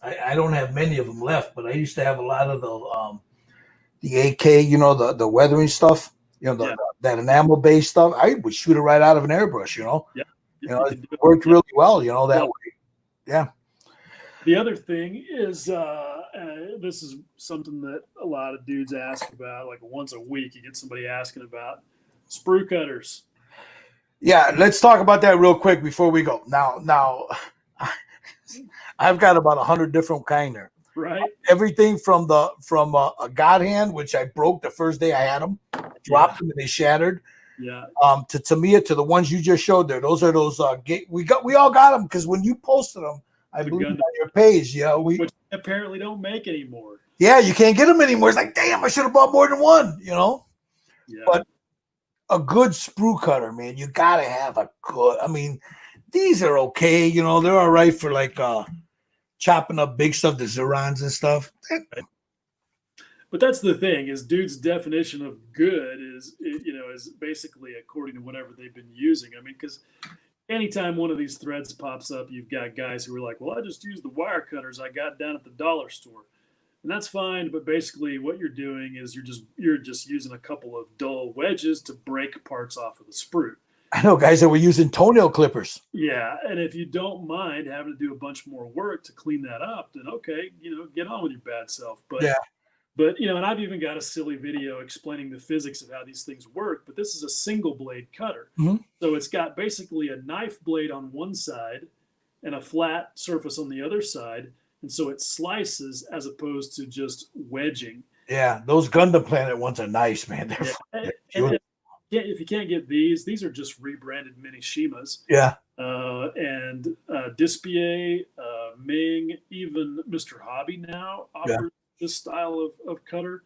I don't have many of them left, but I used to have a lot of the AK, the weathering stuff, that enamel based stuff. I would shoot it right out of an airbrush, Yeah. It worked really well, that way. Yeah. The other thing is, this is something that a lot of dudes ask about, like once a week, you get somebody asking about sprue cutters. Yeah, let's talk about that real quick before we go. Now, I've got about 100 different kind there. Right. Everything from a God hand, which I broke the first day I had them, dropped them and they shattered. Yeah. To Tamiya, to the ones you just showed there. Those are those. We all got them because when you posted them, I believe on your page, which apparently don't make anymore. Yeah, you can't get them anymore. It's like, damn, I should have bought more than one, Yeah. But a good sprue cutter, man, you gotta have a good. These are okay, they're all right for like chopping up big stuff, the Zerons and stuff. But that's the thing, is dude's definition of good is basically according to whatever they've been using. Because anytime one of these threads pops up, you've got guys who are like, well, I just used the wire cutters I got down at the dollar store. And that's fine, but basically what you're doing is you're just using a couple of dull wedges to break parts off of the sprue. I know guys that were using toenail clippers. Yeah, and if you don't mind having to do a bunch more work to clean that up, then okay, get on with your bad self. But and I've even got a silly video explaining the physics of how these things work, but this is a single blade cutter. Mm-hmm. So it's got basically a knife blade on one side and a flat surface on the other side. And so it slices as opposed to just wedging. Yeah, those Gundam Planet ones are nice, man. If you can't get these are just rebranded mini Shimas. Yeah. And Dispier, Ming, even Mr. Hobby now offers this style of cutter.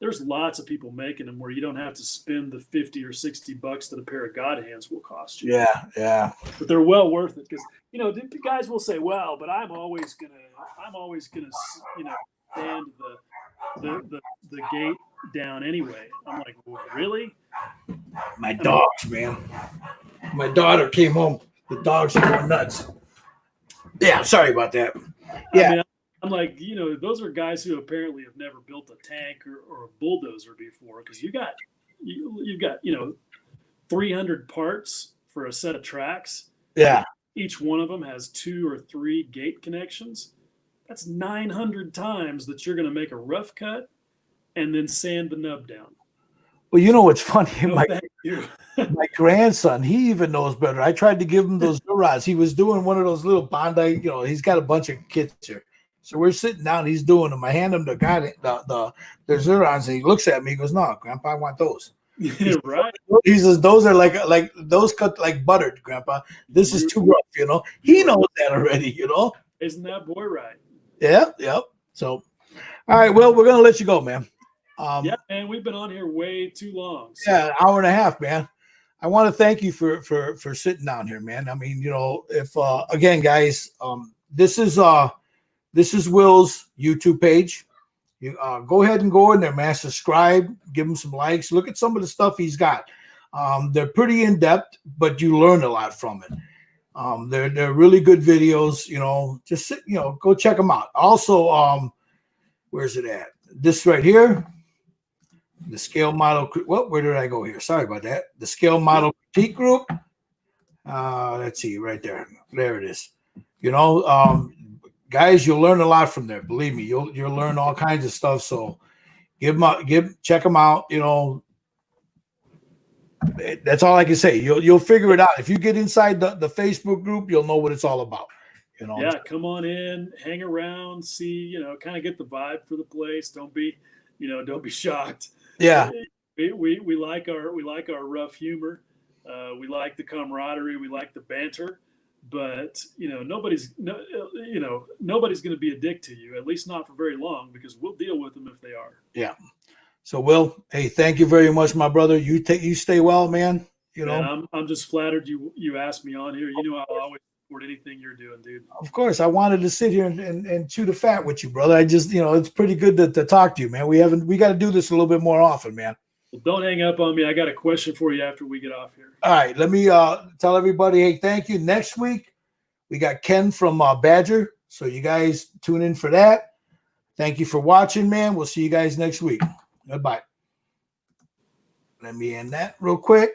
There's lots of people making them where you don't have to spend the $50 or $60 that a pair of God hands will cost you. Yeah. But they're well worth it because the guys will say, well, but I'm always gonna stand the gate down anyway. I'm like, well, really? My dogs, man. My daughter came home. The dogs are going nuts. Yeah, sorry about that. Yeah. I'm like, those are guys who apparently have never built a tank or a bulldozer before, because you've got 300 parts for a set of tracks, and Yeah. each one of them has 2 or 3 gate connections. That's 900 times that you're going to make a rough cut and then sand the nub down. Well, you know what's funny? No, thank you. My grandson, he even knows better. I tried to give him those rods. He was doing one of those little Bondi, he's got a bunch of kits here. So we're sitting down, he's doing them. I hand him the guy the Zurons, and he looks at me, he goes, "No, Grandpa, I want those." Right. He says, "Those are like those cut like buttered, Grandpa. This is too rough, He knows that already, Isn't that boy right? Yeah, yep. So all right, well, we're gonna let you go, man. Yeah, man, we've been on here way too long. So. Yeah, an hour and a half, man. I want to thank you for sitting down here, man. I mean, if again, guys, this is Will's YouTube page. You go ahead and go in there, man. Subscribe, give him some likes. Look at some of the stuff he's got. They're pretty in depth, but you learn a lot from it. They're really good videos. Just go check them out. Also, where's it at? This right here. The scale model. Where did I go here? Sorry about that. The scale model critique group. Let's see, right there. There it is. Guys, you'll learn a lot from there. Believe me, you'll learn all kinds of stuff. So check them out. That's all I can say. You'll figure it out. If you get inside the Facebook group, you'll know what it's all about. Yeah, come on in, hang around, see, kind of get the vibe for the place. Don't be shocked. Yeah, we like our rough humor. We like the camaraderie. We like the banter. But nobody's going to be a dick to you, at least not for very long, because we'll deal with them if they are. Yeah. So, Will, hey, thank you very much, my brother. You stay well, man. Man, I'm just flattered you asked me on here. I'll always support anything you're doing, dude. Of course, I wanted to sit here and chew the fat with you, brother. I just, it's pretty good to talk to you, man. We got to do this a little bit more often, man. Well, don't hang up on me. I got a question for you after we get off here. All right, let me tell everybody, hey, thank you. Next week, we got Ken from Badger, so you guys tune in for that. Thank you for watching, man. We'll see you guys next week. Goodbye. Let me end that real quick.